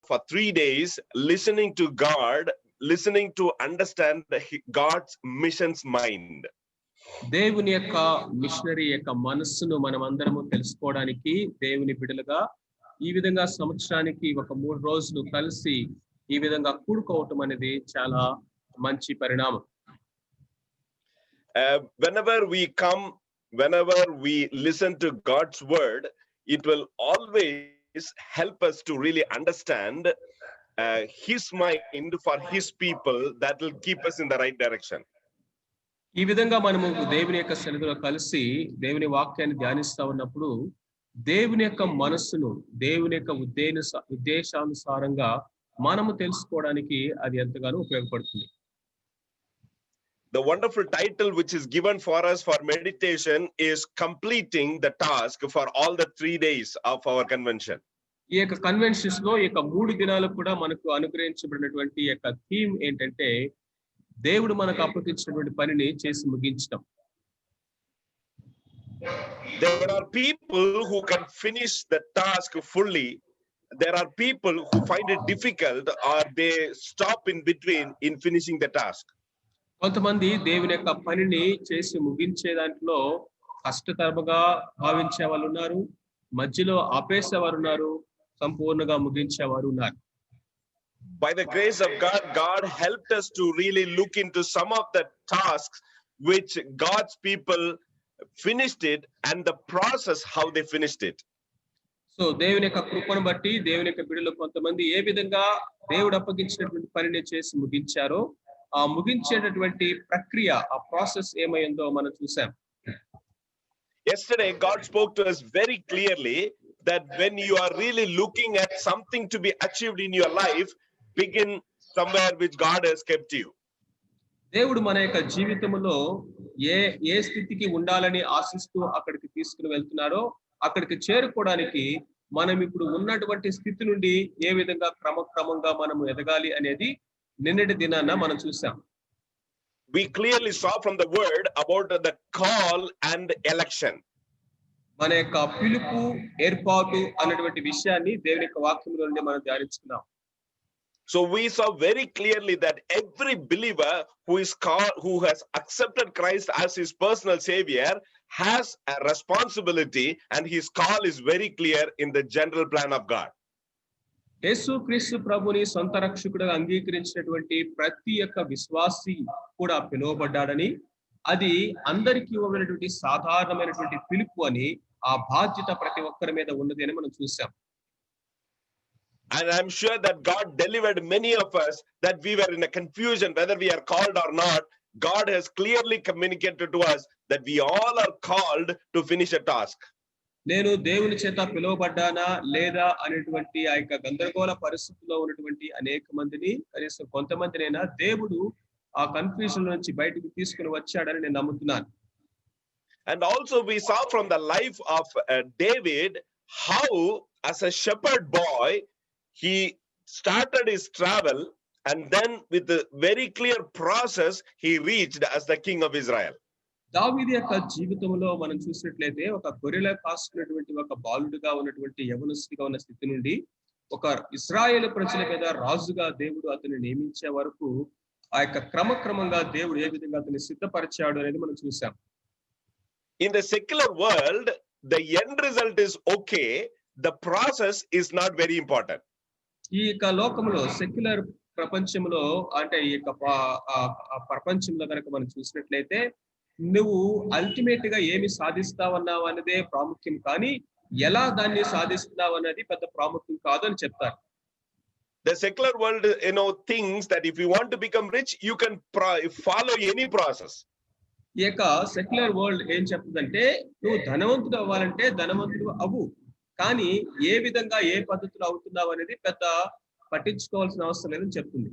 for 3 days, listening to God, listening to understand God's mission's mind. దేవుని యొక్క machinery యొక్క మనస్సును మనం అందరము తెలుసుకోవడానికి దేవుని బిడ్డలుగా ఈ విధంగా సంవత్సరానికి ఒక 3 రోజులు కలిసి ఈ విధంగా కూడుకోవటం అనేది చాలా మంచి పరిణామం. Whenever we come, whenever we listen to God's word, it will always help us to really understand his mind for his people, that will keep us in the right direction. ఈ విధంగా మనము దేవుని యొక్క సన్నిధిలో కలిసి దేవుని వాక్యాన్ని ధ్యానిస్తా ఉన్నప్పుడు దేవుని యొక్క మనస్సును దేవుని యొక్క ఉద్దేశానుసారంగా మనము తెలుసుకోవడానికి అది ఎంతగానో ఉపయోగపడుతుంది. The wonderful title which is given for us for meditation is completing the task for all the 3 days of our convention. ఈ యొక్క కన్వెన్షన్స్ లో ఈ యొక్క 3 దినాలు కూడా మనకు అనుగ్రహించబడినటువంటి యొక్క థీమ్ ఏంటంటే దేవుడు మనకు అప్పగించినటువంటి పనిని చేసి ముగించడం. There are people who can finish the task fully. There are people who find it difficult or they stop in between in finishing the task. కొంతమంది దేవుని యొక్క పనిని చేసి ముగించే దాంట్లో కష్టతరముగా భావించే వాళ్ళు ఉన్నారు, మధ్యలో ఆపేసేవారు ఉన్నారు, సంపూర్ణంగా ముగించేవారు ఉన్నారు. By the grace of God, God helped us to really look into some of the tasks which God's people finished it and the process how they finished it. So దేవుని యొక్క కృపను బట్టి దేవుని యొక్క బిడ్డలు కొంతమంది ఏ విధంగా దేవుడు అప్పగించినటువంటి పనిని చేసి ముగించారో ఆ ముగించేటటువంటి ప్రక్రియ ఆ ప్రాసెస్ ఏమైందో మనం చూసాం. Yesterday God spoke to us very clearly that when you are really looking at something to be achieved in your life, begin somewhere which God has kept you. దేవుడు మన యొక్క జీవితంలో ఏ స్థితికి ఉండాలని ఆశిస్తూ అక్కడికి తీసుకుని వెళ్తున్నారో అక్కడికి చేరుకోవడానికి మనం ఇప్పుడు ఉన్నటువంటి స్థితి నుండి ఏ విధంగా క్రమక్రమంగా మనం ఎదగాలి అనేది నిన్నటి దినాన మనం చూసాం. We clearly saw from the word about the call and election. మన యొక్క పిలుపు ఏర్పాటు అన్నటువంటి విషయాన్ని దేవుని యొక్క వాక్యంలో నుండి మనం ధ్యానించుకున్నాం. So we saw very clearly that every believer who is called, who has accepted Christ as his personal savior, has a responsibility, and his call is very clear in the general plan of God. యేసు క్రీస్తు ప్రభుని సొంత రక్షకుడిగా అంగీకరించినటువంటి ప్రతి ఒక్క విశ్వాసి కూడా పిలువబడ్డాడని, అది అందరికీ ఇవ్వబడినటువంటి సాధారణమైనటువంటి పిలుపు అని, ఆ బాధ్యత ప్రతి ఒక్కరి మీద ఉన్నది అని మనం చూసాం. And I'm sure that God delivered many of us that we were in a confusion whether we are called or not. God has clearly communicated to us that we all are called to finish a task. నేను దేవుని చేత పిలువబడ్డానా లేదా అనేటువంటి ఆ యొక్క గందరగోళ పరిస్థితుల్లో ఉన్నటువంటి అనేక మందిని, కనీసం కొంతమందినైనా దేవుడు ఆ కన్ఫ్యూజన్ నుంచి బయటికి తీసుకుని వచ్చాడని నేను నమ్ముతున్నాను. And also we saw from the life of David how as a shepherd boy he started his travel, and then with a very clear process he reached as the king of Israel. దావీదు యొక్క జీవితంలో మనం చూసినట్లయితే ఒక గొర్రెల కాసుకున్నటువంటి ఒక బాలుడిగా ఉన్నటువంటి యవనస్తుడిగా ఉన్న స్థితి నుండి ఒక ఇశ్రాయేలు ప్రజల మీద రాజుగా దేవుడు అతన్ని నియమించే వరకు ఆ యొక్క క్రమక్రమంగా దేవుడు ఏ విధంగా అతన్ని సిద్ధపరిచాడు అనేది మనం చూసాం. In the secular world, the end result is okay, the process is not very important. ఈ యొక్క లోకంలో సెక్యులర్ ప్రపంచంలో అంటే ఈ యొక్క ప్రపంచంలో కనుక మనం చూసినట్లయితే నువ్వు అల్టిమేట్ గా ఏమి సాధిస్తావన్నావు అనేదే ప్రాముఖ్యం, కానీ ఎలా దాన్ని సాధిస్తున్నావు అనేది పెద్ద ప్రాముఖ్యం కాదు అని చెప్తారు. The secular world thinks that if you want to become rich, you can follow any process. ఈ యొక్క సెక్యులర్ వరల్డ్ ఏం చెప్తుందంటే నువ్వు ధనవంతుడు అవ్వాలంటే ధనవంతుడు అవ్వు, కానీ ఏ విధంగా ఏ పద్ధతిలో అవుతున్నావు అనేది పెద్ద పట్టించుకోవాల్సిన అవసరం లేదని చెప్తుంది.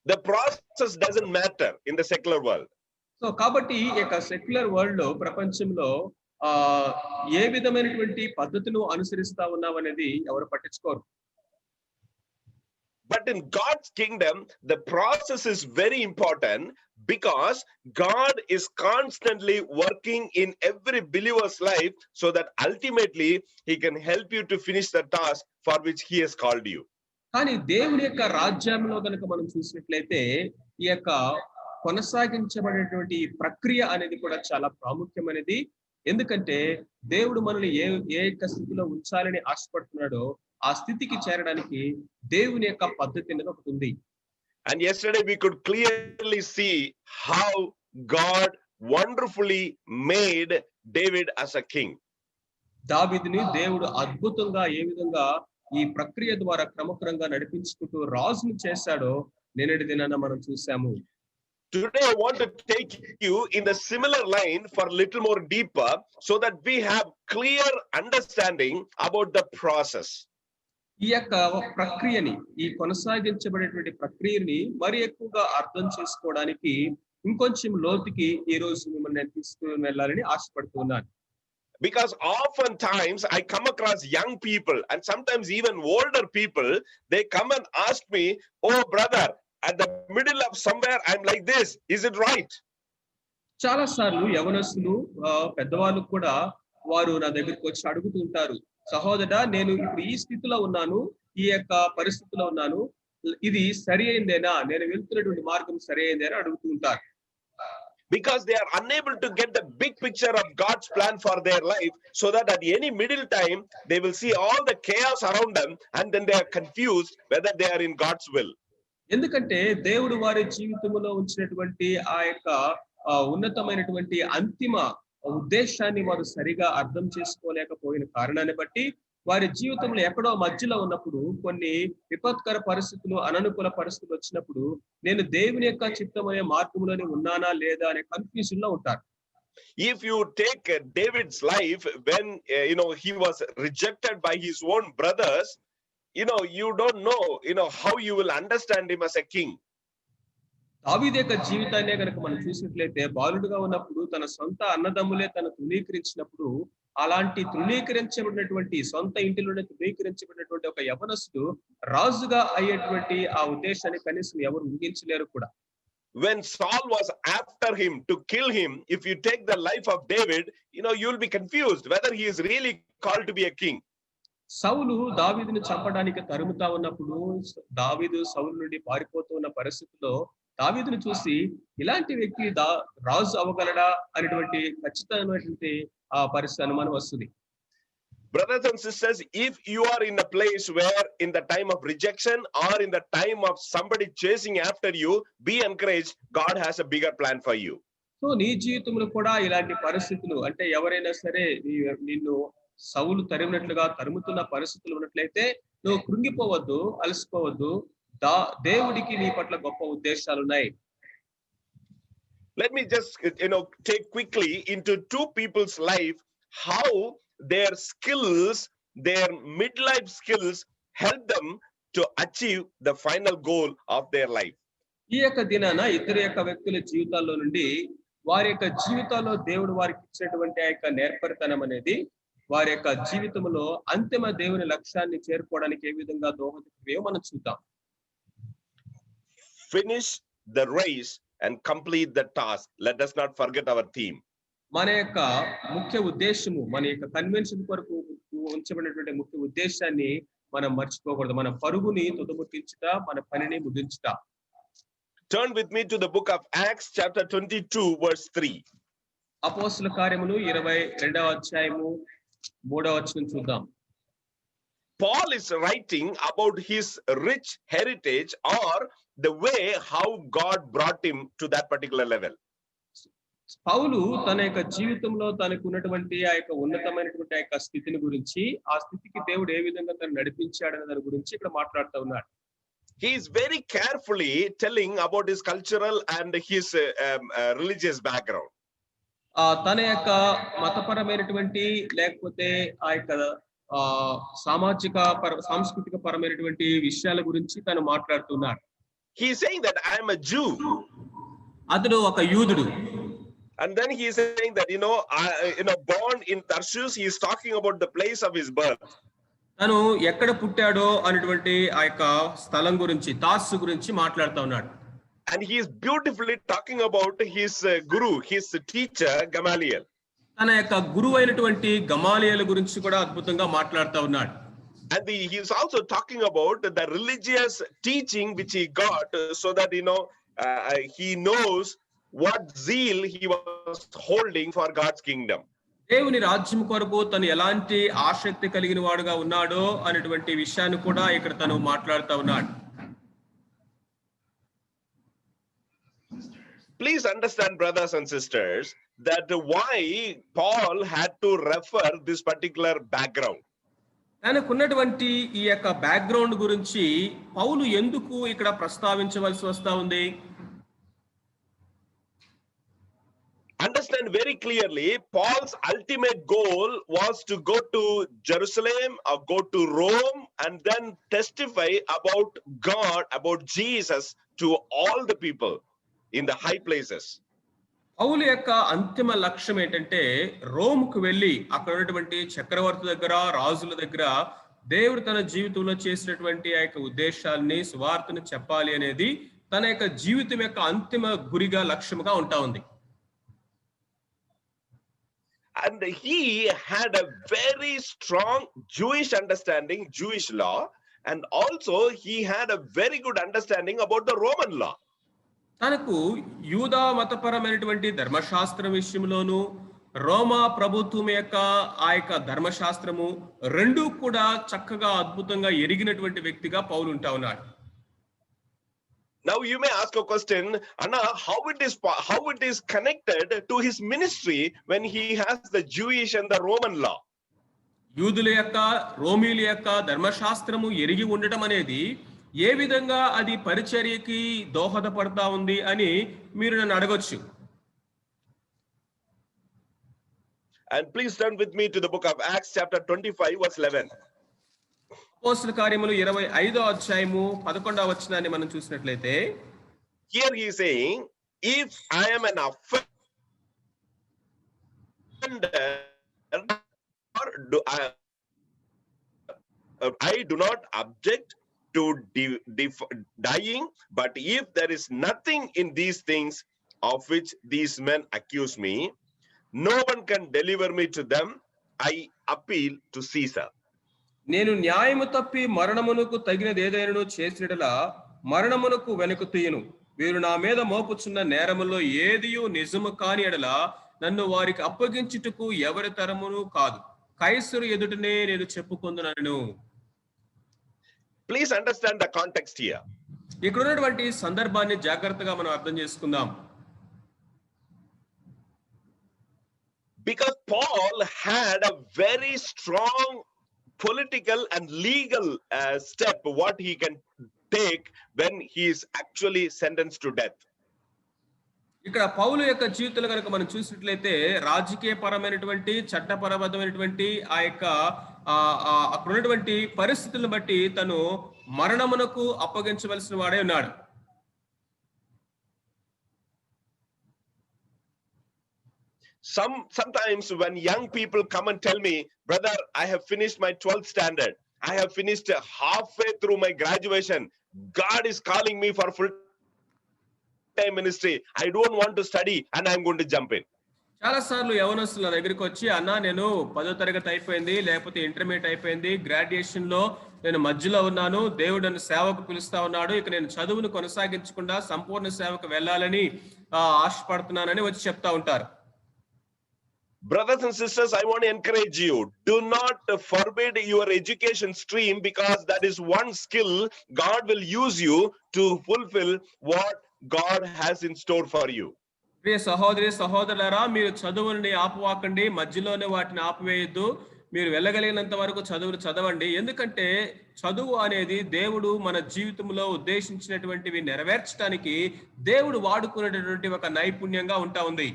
The process doesn't matter in the secular world. So కాబట్టి ఈ యొక్క సెక్యులర్ వరల్డ్ లో ప్రపంచంలో ఏ విధమైనటువంటి పద్ధతులు అనుసరిస్తా ఉన్నావు అనేది ఎవరు పట్టించుకోరు. But in God's kingdom, the process is very important because God is constantly working in every believer's life so that ultimately he can help you to finish the task for which he has called you. కానీ దేవుని యొక్క రాజ్యంలో గనుక మనం చూసినట్లయితే ఈ యొక్క కొనసాగించబడేటువంటి ఈ ప్రక్రియ అనేది కూడా చాలా ప్రాముఖ్యమైనది. ఎందుకంటే దేవుడు మనల్ని ఏ యొక్క స్థితిలో ఉంచాలని ఆశపడుతున్నాడో ఆ స్థితికి చేరడానికి దేవుని యొక్క పద్ధతి అనేది ఒకటి ఉంది. And yesterday we could clearly see how God wonderfully made David as a king. దావీదుని దేవుడు అద్భుతంగా ఏ విధంగా ఈ ప్రక్రియ ద్వారా క్రమక్రమంగా నడిపించుకుంటూ రాజును చేశాడో నిన్నటి దినాన మనం చూసాము. Today I want to take you in the similar line for a little more deeper so that we have clear understanding about the process. ఈ యొక్క ప్రక్రియని ఈ కొనసాగించబడేటువంటి ప్రక్రియని మరి ఎక్కువగా అర్థం చేసుకోవడానికి ఇంకొంచెం లోతుకి ఈ రోజు మిమ్మల్ని నేను తీసుకుని వెళ్ళాలని ఆశపడుతున్నాను. Because oftentimes I come across young people and sometimes even older people, they come and ask me, "Oh brother, at the middle of somewhere I'm like this, is it right?" చాలా సార్లు యవనస్తులు పెద్దవాళ్ళు కూడా వారు నా దగ్గరికి వచ్చి అడుగుతుంటారు, సహోదరా నేను ఇప్పుడు ఈ స్థితిలో ఉన్నాను, ఈ యొక్క పరిస్థితిలో ఉన్నాను, ఇది సరి అయిందేనా, నేను వెళ్తున్నటువంటి మార్గం సరి అయిందేనా అడుగుతూ ఉంటారు. Because they are unable to get the big picture of God's plan for their life, so that at any middle time they will see all the chaos around them and then they are confused whether they are in God's will. ఎందుకంటే దేవుడు వారి జీవితంలో ఉంచినటువంటి ఆ యొక్క ఉన్నతమైనటువంటి అంతిమ ఉద్దేశాన్ని వారు సరిగా అర్థం చేసుకోలేకపోయిన కారణాన్ని బట్టి వారి జీవితంలో ఎక్కడో మధ్యలో ఉన్నప్పుడు కొన్ని విపత్కర పరిస్థితులు, అననుకూల పరిస్థితులు వచ్చినప్పుడు నేను దేవుని యొక్క చిత్తం అనే మార్గంలోనే ఉన్నానా లేదా అనే కన్ఫ్యూజన్ లో ఉంటారు. If you take David's life when he was rejected by his own brothers, you don't know how you will understand him as a king. దావీదు యొక్క జీవితాన్నే కనుక మనం చూసినట్లయితే బాలుడుగా ఉన్నప్పుడు తన సొంత అన్నదమ్ములే తను తృణీకరించినప్పుడు అలాంటి తృణీకరించబడినటువంటి సొంత ఇంటిలోనే తృణీకరించబడినటువంటి ఒక యవనస్తుడు రాజుగా అయ్యేటువంటి ఆ ఉద్దేశాన్ని కనీసం ఎవరు ఊహించలేరు కూడా. When Saul was after him to kill him, if you take the life of David, you'll be confused whether he is really called to be a king. సౌలు దావీదుని చంపడానికి తరుముతా ఉన్నప్పుడు దావీదు సౌలు నుండి పారిపోతూ ఉన్న పరిస్థితిలో దావీదుని చూసి ఇలాంటి వ్యక్తి రాజు అవ్వగలడా అనేటువంటి ఖచ్చితమైనటువంటి ఆ పరిస్థితి అనుమానం వస్తుంది. Brothers and sisters, if you are in a place where in the time of rejection or in the time of somebody chasing after you, be encouraged. God has a bigger plan for you. So నీ జీవితంలో కూడా ఇలాంటి పరిస్థితులు అంటే ఎవరైనా సరే నిన్ను సౌలు తరుముతున్న పరిస్థితులు ఉన్నట్లయితే నువ్వు కృంగిపోవద్దు, అలసిపోవద్దు. దేవుడికి నీ పట్ల గొప్ప ఉద్దేశాలు ఉన్నాయి. Let me just take quickly into two people's life how their skills, their midlife skills help them to achieve the final goal of their life. ఈ యొక్క దినాన ఇద్దరు యొక్క వ్యక్తుల జీవితాల్లో నుండి వారి యొక్క జీవితాల్లో దేవుడు వారికి ఇచ్చినటువంటి ఆ యొక్క నేర్పరితనం అనేది వారి యొక్క జీవితంలో అంతిమ దేవుని లక్ష్యాన్ని చేరుకోవడానికి ఏ విధంగా దోహదపడేవో మనం చూద్దాం. Finish the race and complete the task. Let us not forget our theme. మన యొక్క ముఖ్య ఉద్దేశము, మన యొక్క కన్వెన్షన్ కొరకు ఉంచబడినటువంటి ముఖ్య ఉద్దేశాన్ని మనం మర్చిపోకూడదు. మన పరుగుని తుదముట్టించుట, మన పనిని ముగించుట. Turn with me to the book of Acts chapter 22 verse 3. అపోస్తల కార్యములు 22వ అధ్యాయము 3వ వచనం చూద్దాం. Paul is writing about his rich heritage or the way how God brought him to that particular level. పౌలు తన యొక్క జీవితంలో తనకు ఉన్నటువంటి ఆ యొక్క ఉన్నతమైనటువంటి ఆ యొక్క స్థితిని గురించి, ఆ స్థితికి దేవుడు ఏ విధంగా తను నడిపించాడనే దాని గురించి ఇక్కడ మాట్లాడుతూ ఉన్నాడు. He is very carefully telling about his cultural and his religious background. తన యొక్క మతపరమైనటువంటి లేకపోతే ఆ యొక్క సాంస్కృతిక పరమైనటువంటి విషయాల గురించి తను మాట్లాడుతున్నాడు. He is saying that I am a Jew. అతడు ఒక యూదుడు. And then he is saying that born in Tarsus, he is talking about the place of his birth. తను ఎక్కడ పుట్టాడో అనేటువంటి ఆ యొక్క స్థలం గురించి, తార్సు గురించి మాట్లాడుతూ ఉన్నాడు. And he is beautifully talking about his guru, his teacher Gamaliel. తన యొక్క గురువు అయినటువంటి గమాలియేలు గురించి కూడా అద్భుతంగా మాట్లాడుతూ ఉన్నాడు. And he's also talking about the religious teaching which he got, so that he knows what zeal he was holding for God's kingdom. దేవుని రాజ్యం కొరకు తను ఎలాంటి ఆసక్తి కలిగిన వాడుగా ఉన్నాడో అనేటువంటి విషయాన్ని కూడా ఇక్కడ తను మాట్లాడుతూ ఉన్నాడు. Please understand, brothers and sisters, that why Paul had to refer this particular background. తనకున్నటువంటి ఈ యొక్క బ్యాక్గ్రౌండ్ గురించి పౌలు ఎందుకు ఇక్కడ ప్రస్తావించవలసి వస్తా ఉంది? Understand very clearly, Paul's ultimate goal was to go to Jerusalem or go to Rome and then testify about God, about Jesus to all the people in the high places. పౌలు యొక్క అంతిమ లక్ష్యం ఏంటంటే రోమ్కు వెళ్ళి అక్కడ ఉన్నటువంటి చక్రవర్తి దగ్గర, రాజుల దగ్గర దేవుడు తన జీవితంలో చేసినటువంటి ఆ యొక్క ఉద్దేశాన్ని, సువార్తను చెప్పాలి అనేది తన యొక్క జీవితం యొక్క అంతిమ గురిగా, లక్ష్యముగా ఉంటా ఉంది. And he had a very strong Jewish understanding, Jewish law, and also he had a very good understanding about the Roman law. తనకు యూదా మతపరమైనటువంటి ధర్మశాస్త్రం విషయంలోను, రోమా ప్రభుత్వం యొక్క ఆ యొక్క ధర్మశాస్త్రము రెండూ కూడా చక్కగా అద్భుతంగా ఎరిగినటువంటి వ్యక్తిగా పౌలు ఉంటా ఉన్నాడు. Now you may ask a question, Anna, how it is connected to his ministry when he has the Jewish and the Roman law? యూదుల యొక్క, రోమీల యొక్క ధర్మశాస్త్రము ఎరిగి ఉండటం అనేది ఏ విధంగా అది పరిచర్యకి దోహదపడతా ఉంది అని మీరు నన్ను అడగొచ్చు. And please turn with me to the book of Acts chapter 25 verse 11. అపోస్తల కార్యములు 25వ అధ్యాయము 11వ వచనాన్ని మనం చూసినట్లయితే, here he is saying, if I am an offender, I do not object to dying, but if there is nothing in these things of which these men accuse me, no one can deliver me to them. I appeal to Caesar. నేను న్యాయము తప్పి మరణమునకు తగినది ఏదైనా చేసినట్లా మరణమునకు వెనుక తీయను. వీరు నా మీద మోపుచున్న నేరములో ఏదియు నిజము కాని ఎడల నన్ను వారికి అప్పగించుటకు ఎవరి తరమును కాదు, కైసరు ఎదుటనే నేను చెప్పుకొందునను. Please understand the context here. ఇక్కడ ఉన్నటువంటి సందర్భాన్ని జాగ్రత్తగా మనం అర్థం చేసుకుందాం. Because Paul had a very strong political and legal step what he can take when he is actually sentenced to death. ఇక్కడ పౌలు యొక్క జీవితంలో కనుక మనం చూసినట్లయితే రాజకీయ పరమైనటువంటి, చట్టపరమైనటువంటి ఆ యొక్క అక్కడ ఉన్నటువంటి పరిస్థితులను బట్టి తను మరణమునకు అప్పగించవలసిన వాడే ఉన్నాడు. Sometimes when young people come and tell me, brother, I have finished my 12th standard, I have finished halfway through my graduation, God is calling me for full time ministry, I don't want to study and I'm going to jump in. చాలా సార్లు యవనస్తుల దగ్గరికి వచ్చి, అన్నా నేను 10వ తరగతి అయిపోయింది, లేకపోతే ఇంటర్మీడియట్ అయిపోయింది, గ్రాడ్యుయేషన్ లో నేను మధ్యలో ఉన్నాను, దేవుడు నన్ను సేవకు పిలుస్తా ఉన్నాడు, ఇక నేను చదువును కొనసాగించకుండా సంపూర్ణ సేవకు వెళ్ళాలని ఆశపడుతున్నానని వచ్చి చెప్తా ఉంటారు. Brothers and sisters, I want to encourage you, do not forbid your education stream, because that is one skill God will use you to fulfill what God has in store for you. ప్రియ సహోదరి సహోదరులారా, మీరు చదువుని ఆపువాకండి, మధ్యలోనే వాటిని ఆపివేయద్దు. మీరు వెళ్ళగలిగినంత వరకు చదువును చదవండి. ఎందుకంటే చదువు అనేది దేవుడు మన జీవితంలో ఉద్దేశించినటువంటివి నెరవేర్చడానికి దేవుడు వాడుకునేటటువంటి ఒక నైపుణ్యంగా ఉంటా ఉంది.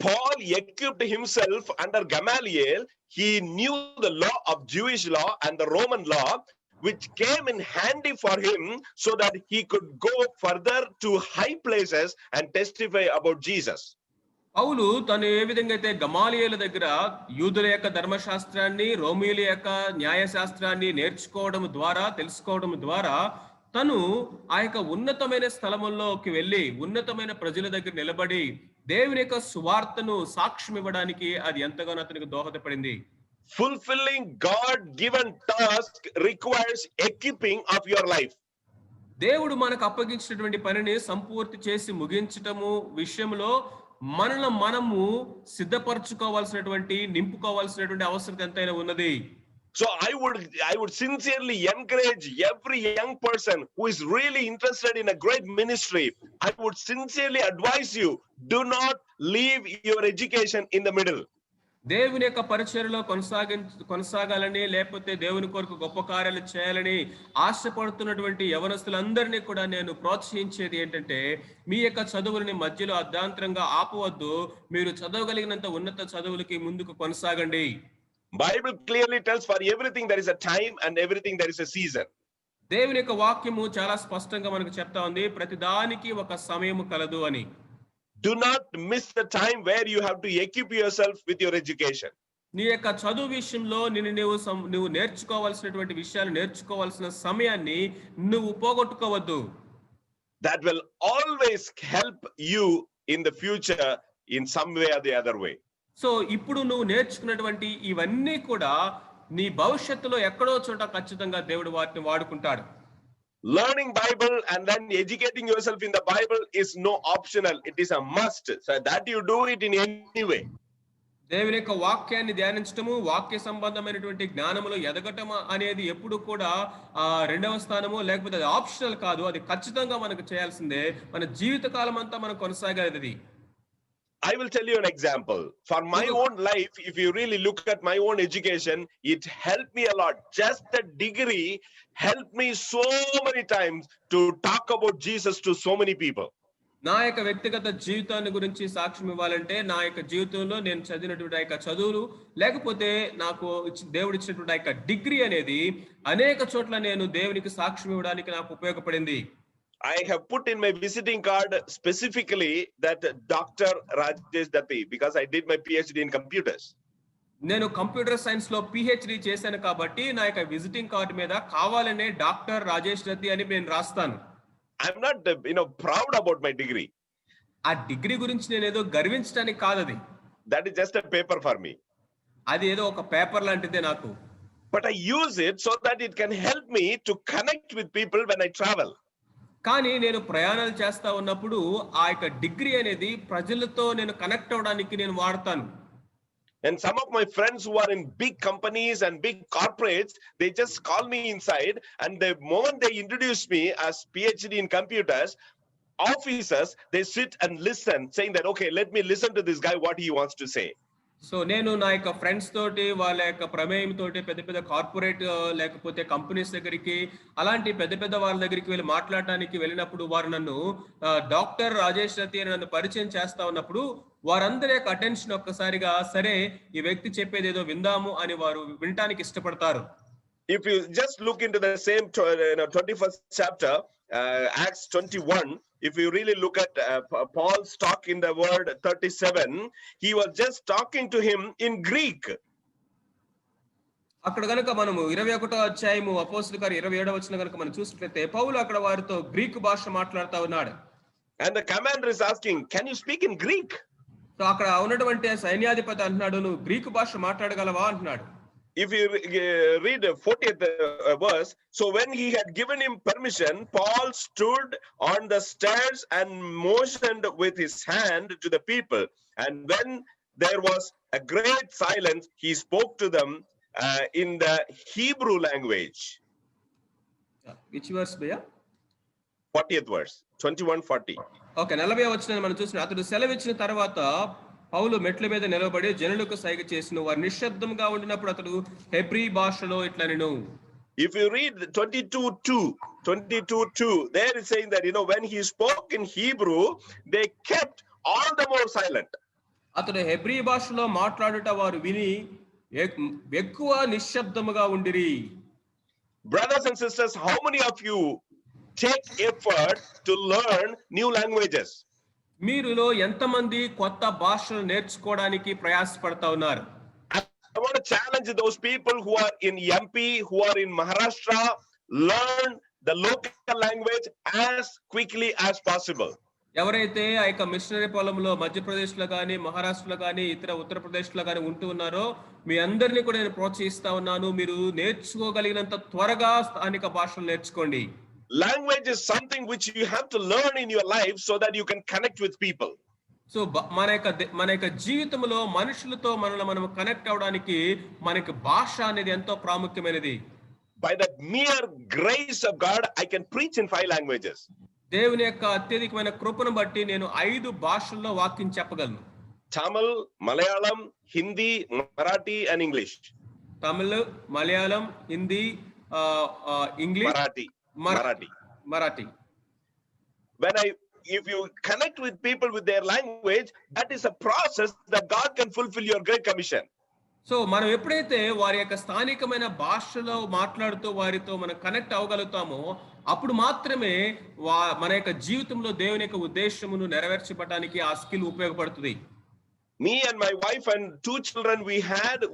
Paul equipped himself under Gamaliel. He knew the law of Jewish law and the Roman law, which came in handy for him so that he could go further to high places and testify about Jesus. పౌలు తను ఏ విధంగా అయితే గమాలియేలు దగ్గర యూదుల యొక్క ధర్మశాస్త్రాన్ని, రోమీయుల యొక్క న్యాయశాస్త్రాన్ని నేర్చుకోవడం ద్వారా, తెలుసుకోవడం ద్వారా తను ఆ యొక్క ఉన్నతమైన స్థలముల్లోకి వెళ్ళి ఉన్నతమైన ప్రజల దగ్గర నిలబడి దేవుని యొక్క సువార్తను సాక్ష్యం ఇవ్వడానికి అది ఎంతగానో అతనికి దోహదపడింది. fulfilling God given task requires equipping of your life. దేవుడు మనకు అప్పగించినటువంటి పనిని సంపూర్తి చేసి ముగించటము విషయంలో మనము సిద్ధపరచుకోవాల్సినటువంటి నింపుకోవాల్సినటువంటి అవసరం ఎంతైనా ఉన్నది. So I would sincerely encourage every young person who is really interested in a great ministry. I would sincerely advise you, do not leave your education in the middle. దేవుని యొక్క పరిచర్యలో కొనసాగాలని లేకపోతే దేవుని కొరకు గొప్ప కార్యాలు చేయాలని ఆశపడుతున్నటువంటి యవనస్తులందరినీ కూడా నేను ప్రోత్సహించేది ఏంటంటే మీ యొక్క చదువులని మధ్యలో అర్ధాంతరంగా ఆపవద్దు. మీరు చదవగలిగినంత ఉన్నత చదువులకి ముందుకు కొనసాగండి. Bible clearly tells for everything there is a time and everything there is a season. దేవుని యొక్క వాక్యము చాలా స్పష్టంగా మనకు చెప్తా ఉంది, ప్రతిదానికి ఒక సమయము కలదు అని. Do not miss the time where you have to equip yourself with your education. నీ యొక్క చదువు విషయంలో నువ్వు నేర్చుకోవాల్సినటువంటి విషయాలు నేర్చుకోవాల్సిన సమయాన్ని నువ్వు పోగొట్టుకోవద్దు. That will always help you in the future in some way or the other way. So ఇప్పుడు నువ్వు నేర్చుకున్నటువంటి ఇవన్నీ కూడా నీ భవిష్యత్తులో ఎక్కడో చోట ఖచ్చితంగా దేవుడు వాటిని వాడుకుంటాడు. Learning Bible and then educating yourself in the Bible is no optional, it is a must. So that you do it in any way. దేవుని యొక్క వాక్యాన్ని ధ్యానించటము, వాక్య సంబంధమైనటువంటి జ్ఞానములో ఎదగటం అనేది ఎప్పుడు కూడా రెండవ స్థానము లేకపోతే అది ఆప్షనల్ కాదు, అది ఖచ్చితంగా మనకు చేయాల్సిందే. మన జీవిత కాలం అంతా మనం కొనసాగేది. I will tell you an example. For my own life, if you really look at my own education, it helped me a lot. Just the degree helped me so many times to talk about Jesus to so many people. నా యొక్క వ్యక్తిగత జీవితాన్ని గురించి సాక్ష్యం ఇవ్వాలంటే నా యొక్క జీవితంలో నేను చదివినటువంటి ఆ యొక్క చదువులు లేకపోతే నాకు దేవుడు ఇచ్చినటువంటి ఆ యొక్క డిగ్రీ అనేది అనేక చోట్ల నేను దేవునికి సాక్ష్యం ఇవ్వడానికి నాకు ఉపయోగపడింది. I have put in my visiting card specifically that Dr. Rajesh Datti because I did my PhD in computers. నేను కంప్యూటర్ సైన్స్ లో పిహెచ్డి చేశాను కాబట్టి నా యొక్క విజిటింగ్ కార్డ్ మీద కావాలనే డాక్టర్ రాజేష్ దత్తి అని నేను రాస్తాను. I'm not proud about my degree. ఆ డిగ్రీ గురించి నేను ఏదో గర్వించడానికి కాదు అది. That is just a paper for me. అది ఏదో ఒక పేపర్ లాంటిదే నాకు. But I use it so that it can help me to connect with people when I travel. కానీ నేను ప్రయాణాలు చేస్తా ఉన్నప్పుడు ఆ యొక్క డిగ్రీ అనేది ప్రజలతో నేను కనెక్ట్ అవడానికి నేను వాడతాను. And some of my friends who are in big companies and big corporates, they just call me inside, and the moment they introduce me as PhD in computers, officers, they sit and listen, saying that, okay, let me listen to this guy, what he wants to say. So నేను నా యొక్క friends తోటి వాళ్ళ యొక్క ప్రమేయం తోటి పెద్ద పెద్ద కార్పొరేట్ లేకపోతే కంపెనీస్ దగ్గరికి అలాంటి పెద్ద పెద్ద వాళ్ళ దగ్గరికి వెళ్ళి మాట్లాడటానికి వెళ్ళినప్పుడు వారు నన్ను డాక్టర్ రాజేష్ దత్తి అని నన్ను పరిచయం చేస్తా ఉన్నప్పుడు వారందరి యొక్క అటెన్షన్ ఒక్కసారిగా సరే ఈ వ్యక్తి చెప్పేది ఏదో విందాము అని వారు వినటానికి ఇష్టపడతారు. If you just look into the same 21st chapter, Acts 21, if you really look at Paul's talk in the word 37, he was just talking to him in Greek. అక్కడ గనుక మనము 21వ అధ్యాయము అపోస్తలుల కార్యం 27వ వచనం గనుక మనం చూసినట్లయితే పౌలు అక్కడ వారితో గ్రీకు భాష మాట్లాడుతూ ఉన్నాడు. And the commander is asking, can you speak in Greek? So అక్కడ ఉన్నటువంటి సైన్యాధిపతి అంటున్నాడు, నువ్వు గ్రీకు భాష మాట్లాడగలవా అంటున్నాడు. If you read the 40th verse, so when he had given him permission, Paul stood on the stairs and motioned with his hand to the people. And when there was a great silence, he spoke to them in the Hebrew language. Which verse, Bhaiya? 40th verse, 21:40. Okay, 40వ వచనాన్ని మనం చూసిన అతడు సెలవిచ్చిన తర్వాత పౌలు మెట్ల మీద నిలబడి జనులకు సైగ చేసిన వారు నిశ్శబ్దంగా ఉండినప్పుడు అతడు హెబ్రీ భాషలో ఇట్లనెను. If you read 22:2, there is saying that when he spoke in Hebrew, they kept all the more silent. అతడు హెబ్రీ భాషలో మాట్లాడుట వారు విని ఎక్కువ నిశ్శబ్దముగా ఉండిరి. Brothers and sisters, how many of you take effort to learn new languages? మీరులో ఎంతమంది కొత్త భాషలు నేర్చుకోవడానికి ప్రయాసపడతా ఉన్నారు? I want to challenge those people who are in MP, who are in Maharashtra, learn the local language as quickly as possible. ఎవరైతే ఆ యొక్క machinery పొలంలో మధ్యప్రదేశ్‌లో గాని, మహారాష్ట్రలో గాని, ఇతర ఉత్తరప్రదేశ్‌లో గాని ఉంటూ ఉన్నారో, మీ అందరిని కూడా నేను ప్రోత్సహిస్తా ఉన్నాను. మీరు నేర్చుకోగలిగినంత త్వరగా స్థానిక భాషలు నేర్చుకోండి. Language is something which you have to learn in your life so that you can connect with people. So, మన యొక్క జీవితంలో మనుషులతో మనల్ని మనం కనెక్ట్ అవ్వడానికి మనకి భాష అనేది ఎంతో ప్రాముఖ్యమైనది. By the mere grace of God, I can preach in 5 languages. దేవుని యొక్క అత్యధికమైన కృపను బట్టి నేను 5 భాషల్లో వాక్యం చెప్పగలను. Tamil, Malayalam, Hindi, Marathi, and English. Tamil, Malayalam, Hindi, English, Marathi. Marathi. If you connect with people with their language, that is a process that God can fulfill your great commission. So మనం ఎప్పుడైతే వారి యొక్క స్థానికమైన భాషలో మాట్లాడుతూ వారితో మనం కనెక్ట్ అవ్వగలుగుతామో అప్పుడు మాత్రమే మన యొక్క జీవితంలో దేవుని యొక్క ఉద్దేశమును నెరవేర్చబడడానికి ఆ స్కిల్ ఉపయోగపడుతుంది. Me and my wife and 2 children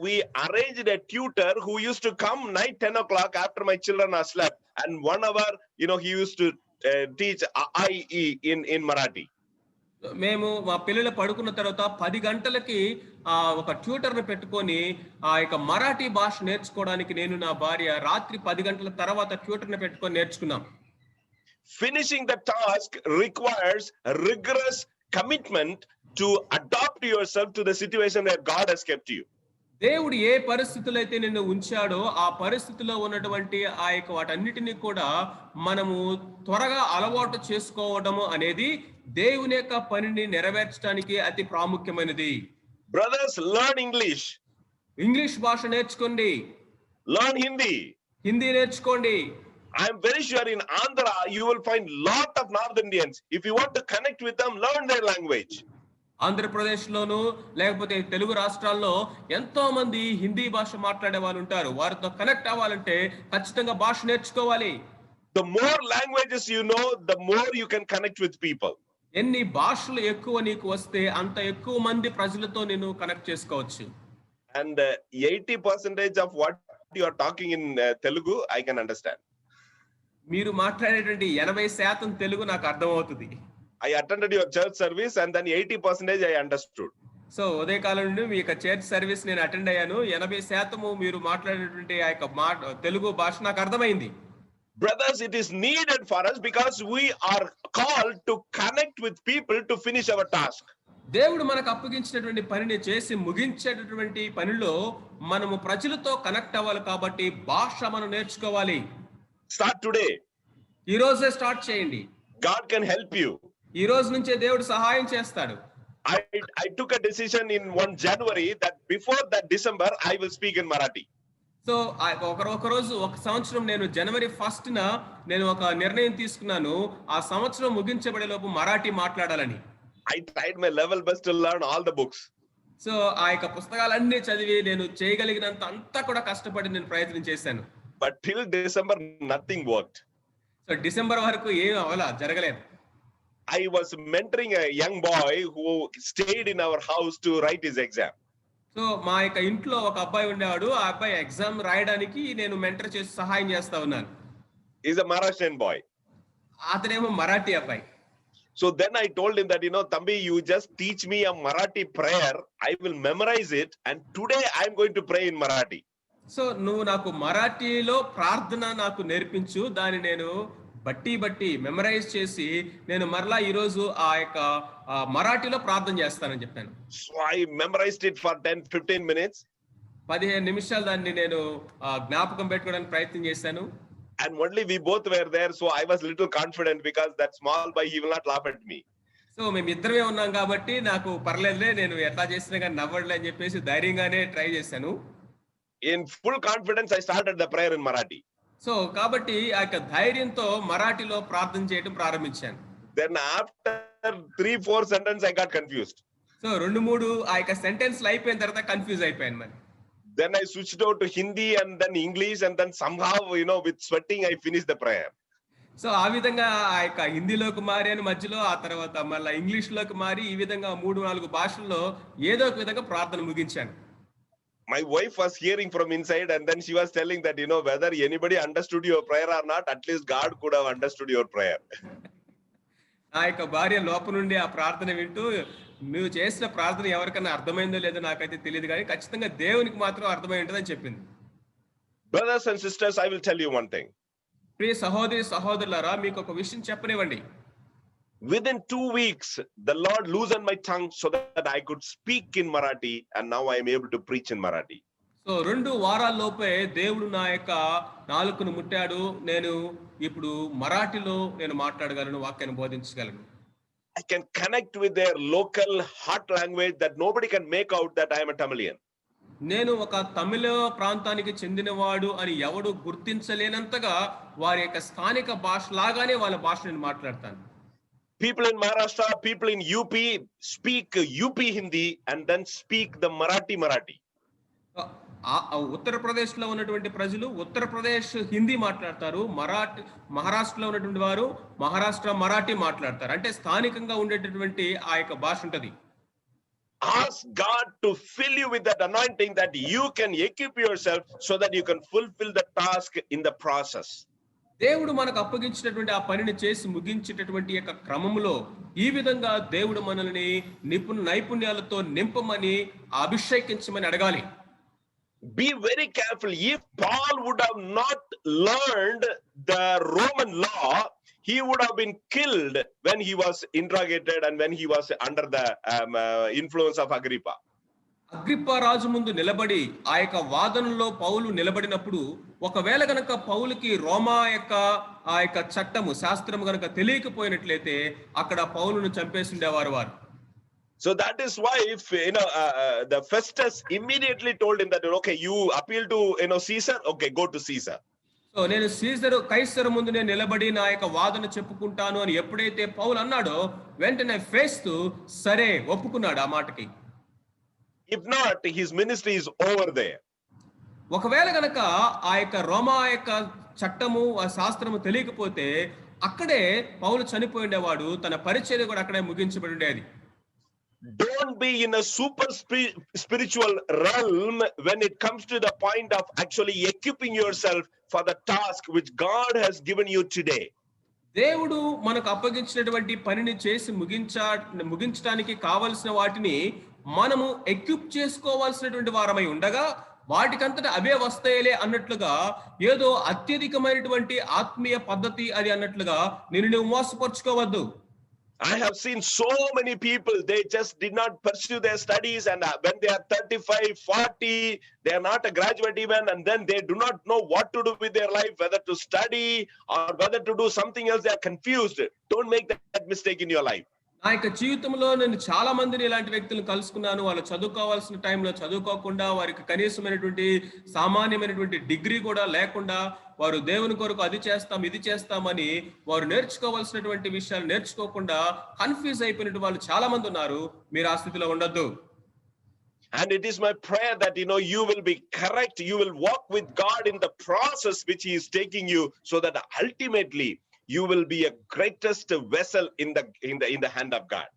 we arranged a tutor who used to come night 10 o'clock after my children are slept, and 1 hour, he used to teach I in Marathi. మేము మా పిల్లలు పడుకున్న తర్వాత 10 గంటలకి ఒక ట్యూటర్ని పెట్టుకొని ఆ యొక్క మరాఠీ భాష నేర్చుకోవడానికి నేను నా భార్య రాత్రి 10 గంటల తర్వాత ట్యూటర్ని పెట్టుకొని నేర్చుకున్నాం. Finishing the task requires rigorous commitment to adapt yourself to the situation where God has kept you. దేవుడు ఏ పరిస్థితుల్లో అయితే నిన్ను ఉంచాడో ఆ పరిస్థితిలో ఉన్నటువంటి ఆ యొక్క వాటన్నిటిని కూడా మనము త్వరగా అలవాటు చేసుకోవడము అనేది దేవుని యొక్క పనిని నెరవేర్చడానికి అతి ప్రాముఖ్యమైనది. Brothers, learn English. ఇంగ్లీష్ భాష నేర్చుకోండి. Learn Hindi. హిందీ నేర్చుకోండి. I am very sure in Andhra you will find lot of North Indians. If you want to connect with them, learn their language. Andhra Pradesh లోను లేకపోతే తెలుగు రాష్ట్రాల్లో ఎంతో మంది హిందీ భాష మాట్లాడే వాళ్ళు ఉంటారు. వారితో కనెక్ట్ అవ్వాలంటే ఖచ్చితంగా భాష నేర్చుకోవాలి. The more languages you know, the more you can connect with people. ఎన్ని భాషలు ఎక్కువ నీకు వస్తే అంత ఎక్కువ మంది ప్రజలతో నేను కనెక్ట్ చేసుకోవచ్చు. And 80% of what you are talking in Telugu, I can understand. మీరు మాట్లాడేటువంటి 80% తెలుగు నాకు అర్థమవుతుంది. I attended your church service and then 80% I understood. So ఉదయకాలం నుండి మీ యొక్క చర్చ్ సర్వీస్ నేను అటెండ్ అయ్యాను. 80% మీరు మాట్లాడేటువంటి ఆ యొక్క తెలుగు భాష నాకు అర్థమైంది. Brothers, it is needed for us because we are called to connect with people to finish our task. దేవుడు మనకు అప్పగించినటువంటి పనిని చేసి ముగించేటటువంటి పనిలో మనము ప్రజలతో కనెక్ట్ అవ్వాలి కాబట్టి భాష మనం నేర్చుకోవాలి. Start today. ఈ రోజే స్టార్ట్ చేయండి. God can help you. ఈ రోజు నుంచే దేవుడు సహాయం చేస్తాడు. I took a decision in 1 January that before that December I will speak in Marathi. So ఒక సంవత్సరం నేను జనవరి 1st నేను ఒక నిర్ణయం తీసుకున్నాను. ఆ సంవత్సరం ముగించబడే లోపు మరాఠీ మాట్లాడాలని. I tried my level best to learn all the books. So ఆ యొక్క పుస్తకాలన్నీ చదివి నేను చేయగలిగినంత అంతా కూడా కష్టపడి నేను ప్రయత్నం చేశాను. But till December nothing worked. So December వరకు ఏం జరగలేదు. I was mentoring a young boy who stayed in our house to write his exam. So మా యొక్క ఇంట్లో ఒక అబ్బాయి ఉండేవాడు. ఆ అబ్బాయి ఎగ్జామ్ రాయడానికి నేను మెంటర్ చేసి సహాయం చేస్తా ఉన్నాను. He's a Maharashtrian boy. అతనేమో మరాఠీ అబ్బాయి. So then I told him that, Thambi, you just teach me a Marathi prayer. I will memorize it. And today I'm going to pray in Marathi. So నువ్వు నాకు మరాఠీలో ప్రార్థన నాకు నేర్పించు. దాన్ని నేను బట్టి మెమరైజ్ చేసి నేను మరలా ఈ రోజు ఆ యొక్క మరాఠీలో ప్రార్థన చేస్తానని చెప్పాను. So I memorized it for 10-15 minutes. 15 నిమిషాలు దాన్ని నేను జ్ఞాపకం పెట్టుకోవడానికి ప్రయత్నం చేశాను. And only we both were there, so I was little confident because that small boy, he will not laugh at me. So మేము ఇద్దరమే ఉన్నాం కాబట్టి నాకు పర్లేదులే, నేను ఎట్లా చేసినా కానీ నవ్వడలే అని చెప్పేసి ధైర్యంగానే ట్రై చేశాను. In full confidence, I started the prayer in Marathi. So కాబట్టి ఆ యొక్క ధైర్యంతో మరాఠీలో ప్రార్థన చేయడం ప్రారంభించాను. Then after 3-4 sentences, I got confused. So 2-3 ఆ యొక్క సెంటెన్స్లు అయిపోయిన తర్వాత కన్ఫ్యూజ్ అయిపోయాను మరి. Then I switched over to Hindi and then English, and then somehow, with sweating, I finished the prayer. So ఆ విధంగా ఆ యొక్క హిందీలోకి మారాను మధ్యలో, ఆ తర్వాత మళ్ళీ ఇంగ్లీష్లోకి మారి ఈ విధంగా 3-4 భాషల్లో ఏదో ఒక విధంగా ప్రార్థన ముగించాను. My wife was hearing from inside, and then she was telling that, whether anybody understood your prayer or not, at least God could have understood your prayer. నా యొక్క భార్య లోపల నుండి ఆ ప్రార్థన వింటూ, నువ్వు చేసిన ప్రార్థన ఎవరికన్నా అర్థమైందో లేదో నాకైతే తెలీదు గానీ, ఖచ్చితంగా దేవునికి మాత్రం అర్థమై ఉంటదని చెప్పింది. Brothers and sisters, I will tell you one thing. ప్రియ సహోదరి, సహోదరులారా మీకొక విషయం చెప్పనివ్వండి. Within 2 weeks, the Lord loosened my tongue so that I could speak in Marathi, and now I am able to preach in Marathi. So 2 వారాల్లోపే దేవుడు నా యొక్క నాలుకను ముట్టాడు. నేను ఇప్పుడు మరాఠీలో నేను మాట్లాడగలను, వాక్యాన్ని బోధించగలను. I can connect with their local hot language that nobody can make out that I am a Tamilian. నేను ఒక తమిళ ప్రాంతానికి చెందినవాడు అని ఎవడు గుర్తించలేనంతగా వారి యొక్క స్థానిక భాష లాగానే వాళ్ళ భాష నేను మాట్లాడతాను. People in Maharashtra, people in UP speak UP Hindi and then speak the Marathi. Uttar Pradesh లో ఉన్నటువంటి ప్రజలు ఉత్తరప్రదేశ్ హిందీ మాట్లాడతారు, మహారాష్ట్రలో ఉన్నటువంటి వారు మహారాష్ట్ర మరాఠీ మాట్లాడతారు. అంటే స్థానికంగా ఉండేటటువంటి ఆ యొక్క భాష ఉంటది. Ask God to fill you with that anointing that you can equip yourself so that you can fulfill the task in the process. దేవుడు మనకు అప్పగించినటువంటి ఆ పనిని చేసి ముగించేటటువంటి యొక్క క్రమంలో ఈ విధంగా దేవుడు మనల్ని నైపుణ్యాలతో నింపమని అభిషేకించమని అడగాలి. Be very careful. If Paul would have not learned the Roman law, he would have been killed when he was interrogated and when he was under the influence of Agrippa. Agrippa రాజు ముందు నిలబడి ఆ యొక్క వాదనలో పౌలు నిలబడినప్పుడు, ఒకవేళ గనక పౌలుకి రోమా యొక్క ఆ యొక్క చట్టము శాస్త్రము గనక తెలియకపోయినట్లయితే అక్కడ పౌలును చంపేసి ఉండేవారు వారు. So that is why, if the Festus immediately told him that, okay, you appeal to Caesar, okay, go to Caesar. So నేను కైసరు ముందు నేను నిలబడి నా యొక్క వాదన చెప్పుకుంటాను అని ఎప్పుడైతే పౌలు అన్నాడో, వెంటనే ఫేస్తు సరే ఒప్పుకున్నాడు ఆ మాటకి. If not, his ministry is over there. ఒకవేళ గనక ఆ యొక్క రోమా యొక్క చట్టము ఆ శాస్త్రము తెలియకపోతే అక్కడే పౌలు చనిపోయి ఉండేవాడు, తన పరిచర్య కూడా అక్కడే ముగించబడి ఉండేది. Don't be in a super spiritual realm when it comes to the point of actually equipping yourself for the task which God has given you today. దేవుడు మనకు అప్పగించినటువంటి పనిని చేసి ముగించడానికి కావలసిన వాటిని మనము ఎక్విప్ చేసుకోవాల్సినటువంటి వారమై ఉండగా, వాటికంతటా అవే వస్తాయిలే అన్నట్లుగా, ఏదో అత్యధికమైనటువంటి ఆత్మీయ పద్ధతి అది అన్నట్లుగా నువ్వు మోసపరుచుకోవద్దు. I have seen so many people, they just did not pursue their studies, and when they are 35, 40, they are not a graduate even, and then they do not know what to do with their life, whether to study or whether to do something else. They are confused. Don't make that mistake in your life. నా యొక్క జీవితంలో నేను చాలా మందిని ఇలాంటి వ్యక్తులను కలుసుకున్నాను. వాళ్ళు చదువుకోవాల్సిన టైంలో చదువుకోకుండా, వారికి కనీసమైనటువంటి సామాన్యమైనటువంటి డిగ్రీ కూడా లేకుండా, వారు దేవుని కొరకు అది చేస్తాం ఇది చేస్తామని వారు నేర్చుకోవాల్సినటువంటి విషయాలు నేర్చుకోకుండా కన్ఫ్యూజ్ అయిపోయినటువంటి వాళ్ళు చాలా మంది ఉన్నారు. మీరు ఆ స్థితిలో ఉండొద్దు. And it is my prayer that you will be correct, you will walk with God in the process which he is taking you, so that ultimately you will be a greatest vessel in the hand of God.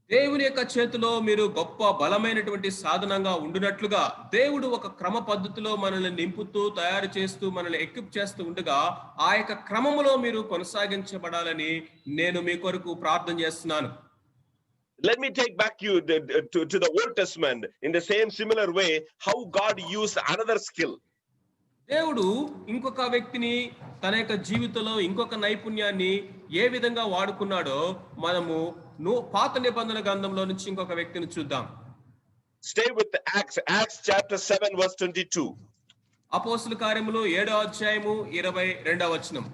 దేవుని యొక్క చేతిలో మీరు గొప్ప బలమైనటువంటి సాధనంగా ఉండునట్లుగా దేవుడు ఒక క్రమ పద్ధతిలో మనల్ని నింపుతూ తయారు చేస్తూ మనల్ని ఎక్విప్ చేస్తూ ఉండగా, ఆ యొక్క క్రమములో మీరు కొనసాగించబడాలని నేను మీ కొరకు ప్రార్థన చేస్తున్నాను. Let me take back you to the Old Testament in the same similar way, how God used another skill. దేవుడు ఇంకొక వ్యక్తిని తన యొక్క జీవితంలో ఇంకొక నైపుణ్యాన్ని ఏ విధంగా వాడుకున్నాడో మనము పాత నిబంధన గ్రంథంలో నుంచి ఇంకొక వ్యక్తిని చూద్దాం. Stay with Acts chapter 7 verse 22. అపోస్తలుల కార్యములు 7వ అధ్యాయము 22వ వచనం.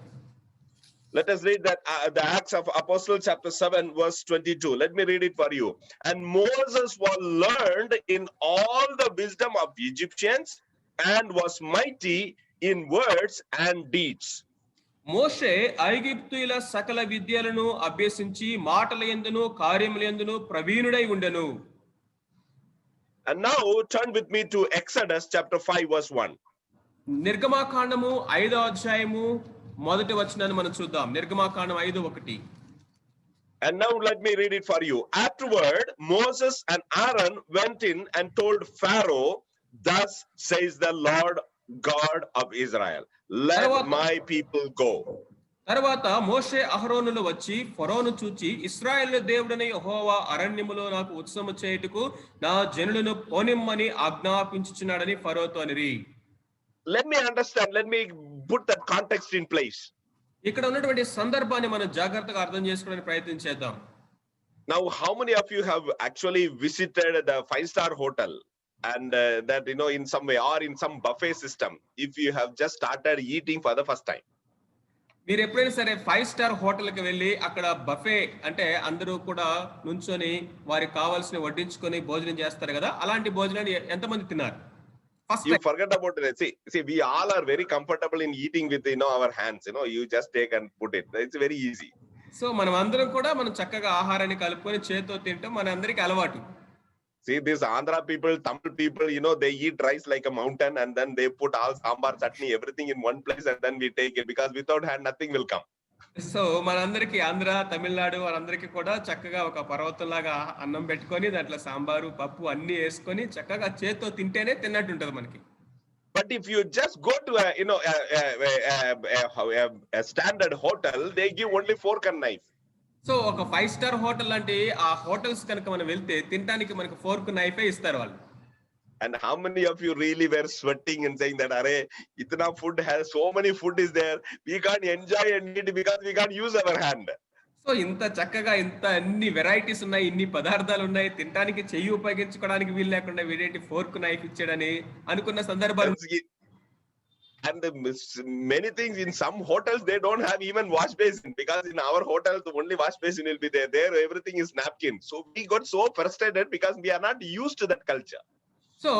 Let us read that the Acts of Apostles chapter 7 verse 22. Let me read it for you. And Moses was learned in all the wisdom of Egyptians and was mighty in words and deeds. మోషే ఐగుప్తీయుల సకల విద్యలను అభ్యసించి మాటలయందును కార్యములందును ప్రవీణుడై ఉండెను. And now turn with me to Exodus chapter 5 verse 1. నిర్గమాకాండము 5వ అధ్యాయము మొదటి వచనాన్ని మనం చూద్దాం. నిర్గమాకాండం 5:1. And now let me read it for you. Afterward Moses and Aaron went in and told Pharaoh, thus says the Lord God of Israel, let my people go. తర్వాత మోషే అహరోనులు వచ్చి ఫరోను చూచి ఇశ్రాయేలు దేవుడని యెహోవా అరణ్యములో నాకు ఉత్సవము చేయుటకు నా జనులను పోనిమ్మని ఆజ్ఞాపించుచున్నాడని ఫరోతో అనిరి. Let me understand. Let me put that context in place. ఇక్కడ ఉన్నటువంటి సందర్భాన్ని మనం జాగ్రత్తగా అర్థం చేసుకోవడానికి ప్రయత్నం చేద్దాం. Now, how many of you have actually visited the five-star hotel and that in some way or in some buffet system? If you have just started eating for the first time, మీరు ఎప్పుడైనా సరే 5 star హోటల్కి వెళ్ళి అక్కడ buffet అంటే అందరూ కూడా నుంచొని వారికి కావాల్సిన వడ్డించుకొని భోజనం చేస్తారు కదా, అలాంటి భోజనాన్ని ఎంతమంది తిన్నారు? First you forget about it. See, we all are very comfortable in eating with our hands. You just take and put it. It's very easy. So మనం అందరం కూడా మనం చక్కగా ఆహారాన్ని కలుపుకొని చేతితో తింటాం, మన అందరికి అలవాటు. See, these Andhra people, Tamil people, they eat rice like a mountain and then they put all sambar, chutney, everything in one place and then we take it because without hand nothing will come. So మనందరికి ఆంధ్ర, తమిళనాడు వాళ్ళందరికీ కూడా చక్కగా ఒక పర్వతంలాగా అన్నం పెట్టుకొని దాంట్లో సాంబారు, పప్పు అన్ని వేసుకొని చక్కగా చేతితో తింటేనే తిన్నట్టు ఉంటది మనకి. But if you just go to a standard hotel, they give only fork and knife. So ఒక 5 స్టార్ హోటల్ లాంటి ఆ హోటల్స్ కనుక మనం వెళ్తే తినడానికి మనకి ఫోర్క్ నైఫే ఇస్తారు వాళ్ళు. And how many of you really were sweating and saying that, "Arey, itna food has so many food is there, we can't enjoy and eat because we can't use our hand." So ఇంత చక్కగా ఇంత అన్ని varieties ఉన్నాయి, ఇన్ని పదార్థాలు ఉన్నాయి, తినడానికి చెయ్యి ఉపయోగించుకోవడానికి వీలు లేకుండా వీడేంటి ఫోర్క్ నైఫ్ ఇచ్చాడని అనుకున్న సందర్భాలు. And many things in some hotels they don't have even wash basin because in our hotels the only wash basin will be there. There everything is napkin. So we got so frustrated because we are not used to that culture. So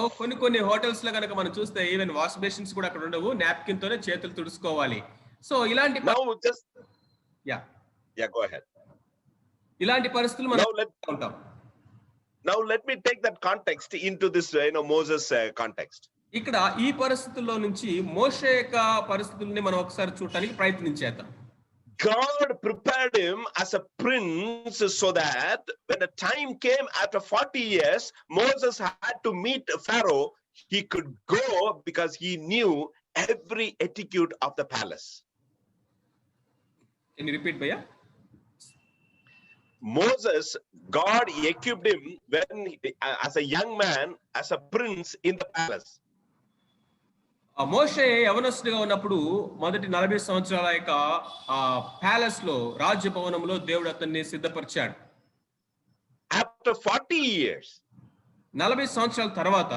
కొన్ని hotels లో కనుక మనం చూస్తే even wash basins కూడా అక్కడ ఉండవు, napkin తోనే చేతులు తుడుచుకోవాలి. సో ఇలాంటి go ahead. ఇలాంటి పరిస్థితులు మనం ఉంటాం. Now let me take that context into this Moses context. ఇక్కడ ఈ పరిస్థితుల్లో నుంచి మోషే యొక్క పరిస్థితుల్ని మనం ఒకసారి చూడడానికి ప్రయత్నించేద్దాం. God prepared him as a prince so that when the time came after 40 years, Moses had to meet Pharaoh. He could go because he knew every etiquette of the palace. Can you repeat, Bhaiya? Moses, God equipped him when as a young man, as a prince in the palace. మోషే యవనస్తుడిగా ఉన్నప్పుడు మొదటి 40 సంవత్సరాల యొక్క palace లో రాజభవనంలో దేవుడు అతన్ని సిద్ధపరిచాడు. After 40 years, 40 సంవత్సరాల తర్వాత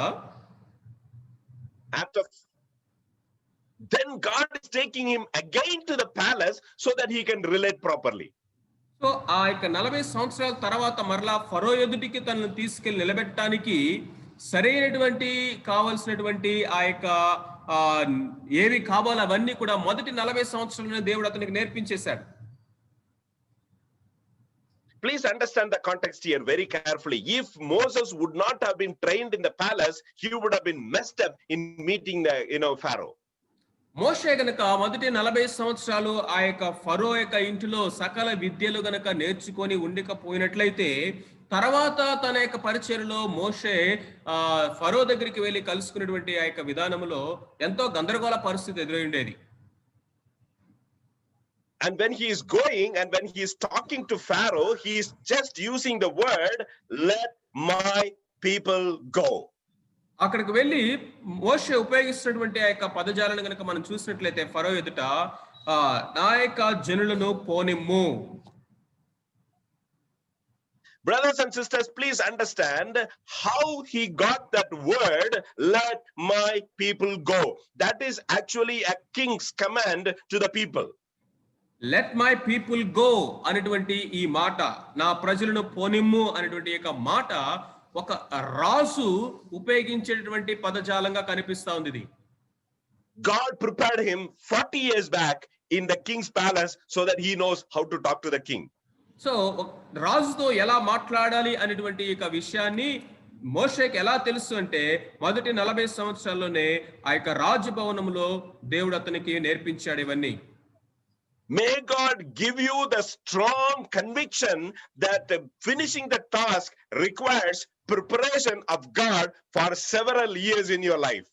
then God is taking him again to the palace so that he can relate properly. So ఆ యొక్క 40 సంవత్సరాల తర్వాత మరలా ఫరో ఎదుటికి తనను తీసుకెళ్లి నిలబెట్టడానికి సరైనటువంటి కావాల్సినటువంటి ఆ యొక్క ఏవి కావాలో అవన్నీ కూడా మొదటి 40 సంవత్సరాలనే దేవుడు అతనికి నేర్పించేశాడు. Please understand the context here very carefully. If Moses would not have been trained in the palace, he would have been messed up in meeting the Pharaoh. మోషే గనక మొదటి 40 సంవత్సరాలు ఆ యొక్క ఫరో యొక్క ఇంటిలో సకల విద్యలు గనక నేర్చుకొని ఉండకపోయినట్లయితే తర్వాత తన యొక్క పరిచర్యలో మోషే ఫరో దగ్గరికి వెళ్ళి కలుసుకున్నటువంటి ఆ యొక్క విధానంలో ఎంతో గందరగోళ పరిస్థితి ఎదురైండేది. And when he is going and when he is talking to Pharaoh, he is just using the word, "Let my people go." అక్కడికి వెళ్ళి మోషే ఉపయోగిస్తున్నటువంటి ఆ యొక్క పదజాలను గనక మనం చూసినట్లయితే ఫరో ఎదుట నా యొక్క జనులను పోనిమ్ము. Brothers and sisters, please understand how he got that word, "Let my people go." That is actually a king's command to the people. Let my people go అనేటువంటి ఈ మాట, నా ప్రజలను పోనిమ్ము అనేటువంటి యొక్క మాట ఒక రాజు ఉపయోగించేటువంటి పదజాలంగా కనిపిస్తా ఉంది. God prepared him 40 years back in the king's palace so that he knows how to talk to the king. So రాజుతో ఎలా మాట్లాడాలి అనేటువంటి ఒక విషయాన్ని మోషేకి ఎలా తెలుసు అంటే మొదటి 40 సంవత్సరాల్లోనే ఆ యొక్క రాజభవనంలో దేవుడు అతనికి నేర్పించాడు ఇవన్నీ. May God give you the strong conviction that finishing the task requires preparation of God for several years in your life.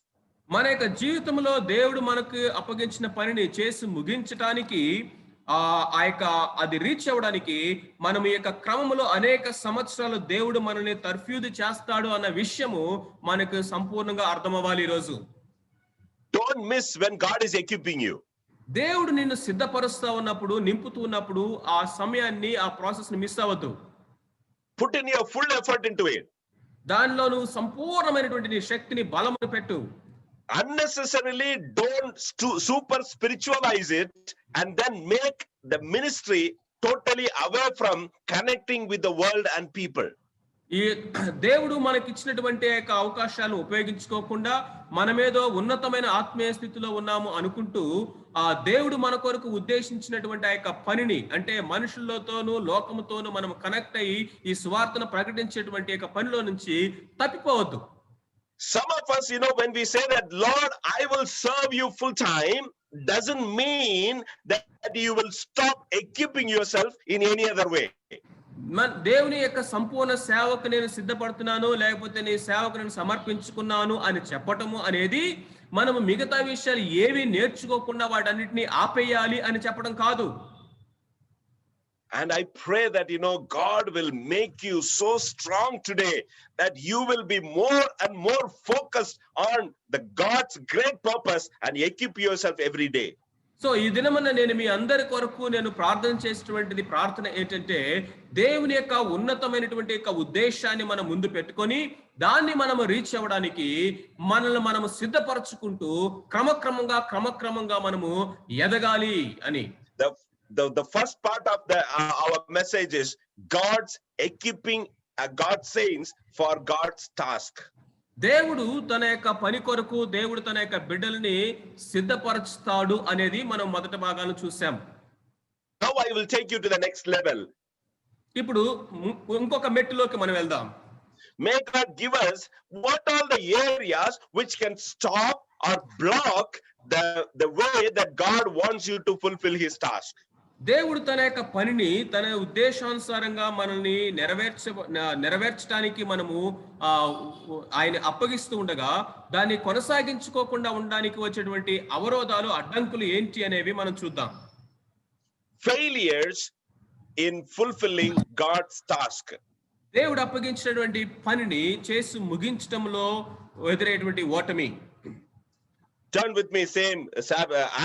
మన యొక్క జీవితంలో దేవుడు మనకు అప్పగించిన పనిని చేసి ముగించడానికి ఆ యొక్క అది రీచ్ అవ్వడానికి మనం ఈ యొక్క క్రమంలో అనేక సంవత్సరాలు దేవుడు మనల్ని తర్ఫ్యూదు చేస్తాడు అన్న విషయము మనకు సంపూర్ణంగా అర్థం అవ్వాలి ఈ రోజు. Don't miss when God is equipping you. దేవుడు నిన్ను సిద్ధపరుస్తా ఉన్నప్పుడు, నింపుతూ ఉన్నప్పుడు ఆ సమయాన్ని, ఆ ప్రాసెస్ ని మిస్ అవ్వద్దు. Put in your full effort into it. దానిలో నువ్వు సంపూర్ణమైనటువంటి నీ శక్తిని, బలమును పెట్టు. Unnecessarily don't super spiritualize it and then make the ministry totally away from connecting with the world and people. ఈ దేవుడు మనకిచ్చినటువంటి యొక్క అవకాశాలను ఉపయోగించుకోకుండా మనమేదో ఉన్నతమైన ఆత్మీయ స్థితిలో ఉన్నాము అనుకుంటూ ఆ దేవుడు మన కొరకు ఉద్దేశించినటువంటి ఆ యొక్క పనిని, అంటే మనుషులతోనూ లోకముతోనూ మనం కనెక్ట్ అయ్యి ఈ సువార్తను ప్రకటించేటువంటి యొక్క పనిలో నుంచి తప్పిపోవద్దు. Some of us, when we say that, Lord, I will serve you full time, doesn't mean that you will stop equipping yourself in any other way. దేవుని యొక్క సంపూర్ణ సేవకు నేను సిద్ధపడుతున్నాను, లేకపోతే నీ సేవకు నేను సమర్పించుకున్నాను అని చెప్పటము అనేది మనము మిగతా విషయాలు ఏవి నేర్చుకోకుండా వాటన్నిటిని ఆపేయాలి అని చెప్పడం కాదు. And I pray that, God will make you so strong today that you will be more and more focused on the God's great purpose and equip yourself every day. So ఈ దినమన్న నేను మీ అందరి కొరకు నేను ప్రార్థన చేసేటువంటిది ప్రార్థన ఏంటంటే, దేవుని యొక్క ఉన్నతమైనటువంటి యొక్క ఉద్దేశాన్ని మనం ముందు పెట్టుకొని దాన్ని మనము రీచ్ అవ్వడానికి మనల్ని మనము సిద్ధపరచుకుంటూ క్రమక్రమంగా మనము ఎదగాలి అని. The first part of our message is God's equipping God's saints for God's task. దేవుడు తన యొక్క పని కొరకు, దేవుడు తన యొక్క బిడ్డల్ని సిద్ధపరుస్తాడు అనేది మనం మొదటి భాగాలను చూసాం. Now I will take you to the next level. ఇప్పుడు ఇంకొక మెట్టులోకి మనం వెళ్దాం. May God give us what all the areas which can stop or block the way that God wants you to fulfill his task. దేవుడు తన యొక్క పనిని తన ఉద్దేశానుసారంగా మనల్ని నెరవేర్చడానికి మనము ఆయన అప్పగిస్తూ ఉండగా దాన్ని కొనసాగించుకోకుండా ఉండడానికి వచ్చేటువంటి అవరోధాలు, అడ్డంకులు ఏంటి అనేవి మనం చూద్దాం. Failures in fulfilling God's task. దేవుడు అప్పగించినటువంటి పనిని చేసి ముగించడంలో ఎదురయ్యేటువంటి ఓటమి. Turn with me, same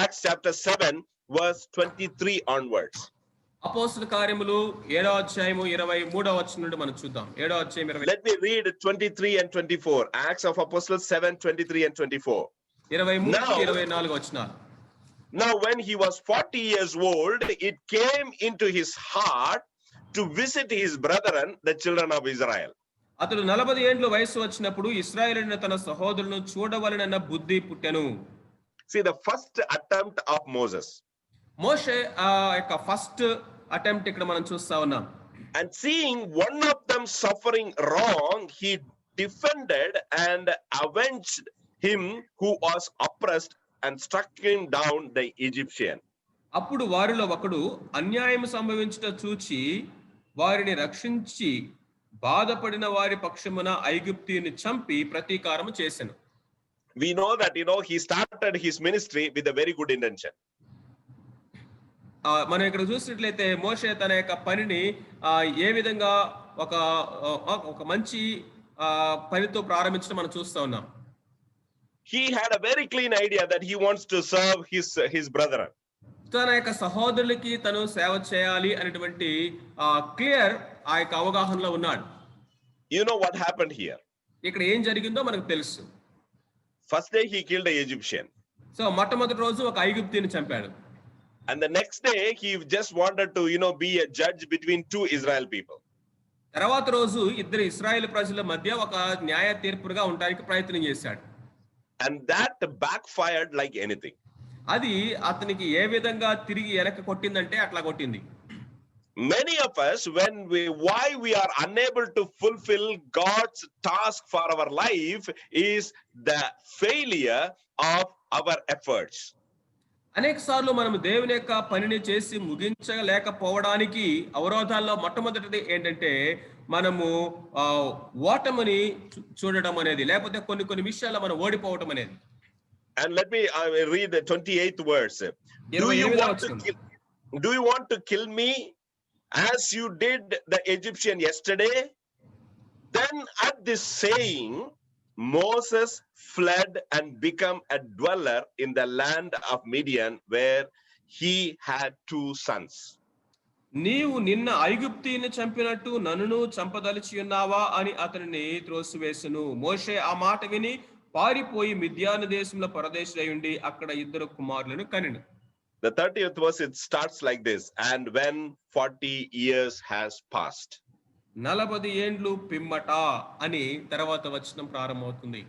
Acts chapter 7 verse 23 onwards. అపోస్తల కార్యములు 7వ అధ్యాయము 23వ వచనం నుండి మనం చూద్దాం. 7వ అధ్యాయం 23. Let me read 23 and 24. Acts of Apostles 7:23 and 24. 23-24 వచనాలు. Now when he was 40 years old, it came into his heart to visit his brethren, the children of Israel. అతడు 40 ఏండ్ల వయసు వచ్చినప్పుడు ఇశ్రాయేలును తన సహోదరులను చూడవలెనన్న బుద్ధి పుట్టెను. See the first attempt of Moses. మోషే యొక్క ఫస్ట్ అటెంప్ట్ ఇక్కడ మనం చూస్తా ఉన్నాం. And seeing one of them suffering wrong, he defended and avenged him who was oppressed and struck him down the Egyptian. అప్పుడు వారిలో ఒకడు అన్యాయం సంభవించుట చూచి వారిని రక్షించి బాధపడిన వారి పక్షమున ఐగుప్తీయుని చంపి ప్రతీకారము చేసెను. We know that he started his ministry with a very good intention. మనం ఇక్కడ చూసినట్లయితే మోషే తన యొక్క పనిని ఏ విధంగా ఒక మంచి పనితో ప్రారంభించడం మనం చూస్తా ఉన్నాం. He had a very clean idea that he wants to serve his brethren. తన యొక్క సహోదరులకి తను సేవ చేయాలి అనేటువంటి క్లియర్ ఆ యొక్క అవగాహనలో ఉన్నాడు. You know what happened here? ఇక్కడ ఏం జరిగిందో మనకు తెలుసు. First day he killed an Egyptian. So మొట్టమొదటి రోజు ఒక ఐగుప్తీయుని చంపాడు. And the next day he just wanted to be a judge between two Israel people. తర్వాత రోజు ఇద్దరు ఇశ్రాయేలు ప్రజల మధ్య ఒక న్యాయ తీర్పుగా ఉండడానికి ప్రయత్నం చేశాడు. And that backfired like anything. అది అతనికి ఏ విధంగా తిరిగి వెనక్కి కొట్టిందంటే అట్లా కొట్టింది. Many of us, why we are unable to fulfill God's task for our life is the failure of our efforts. అనేక సార్లు మనం దేవుని యొక్క పనిని చేసి ముగించలేకపోవడానికి అవరోధాల్లో మొట్టమొదటిది ఏంటంటే మనము ఓటమిని చూడడం అనేది, లేకపోతే కొన్ని విషయాల్లో మనం ఓడిపోవడం అనేది. And let me read the 28th verse. do you want to kill me as you did the Egyptian yesterday? Then at this saying, Moses fled and became a dweller in the land of Midian, where he had 2 sons. నీవు నిన్న ఐగుప్తీని చంపినట్టు నన్నును చంపదలిచి ఉన్నావా అని అతనిని త్రోసివేసెను. మోషే ఆ మాట విని పారిపోయి మిద్యాను దేశంలో పరదేశుడై అక్కడ 2 కుమారులను కనెను. The 30th verse, it starts like this: and when 40 years has passed. 40 ఏండ్లు పిమ్మట అని తర్వాత వచనం ప్రారంభమవుతుంది.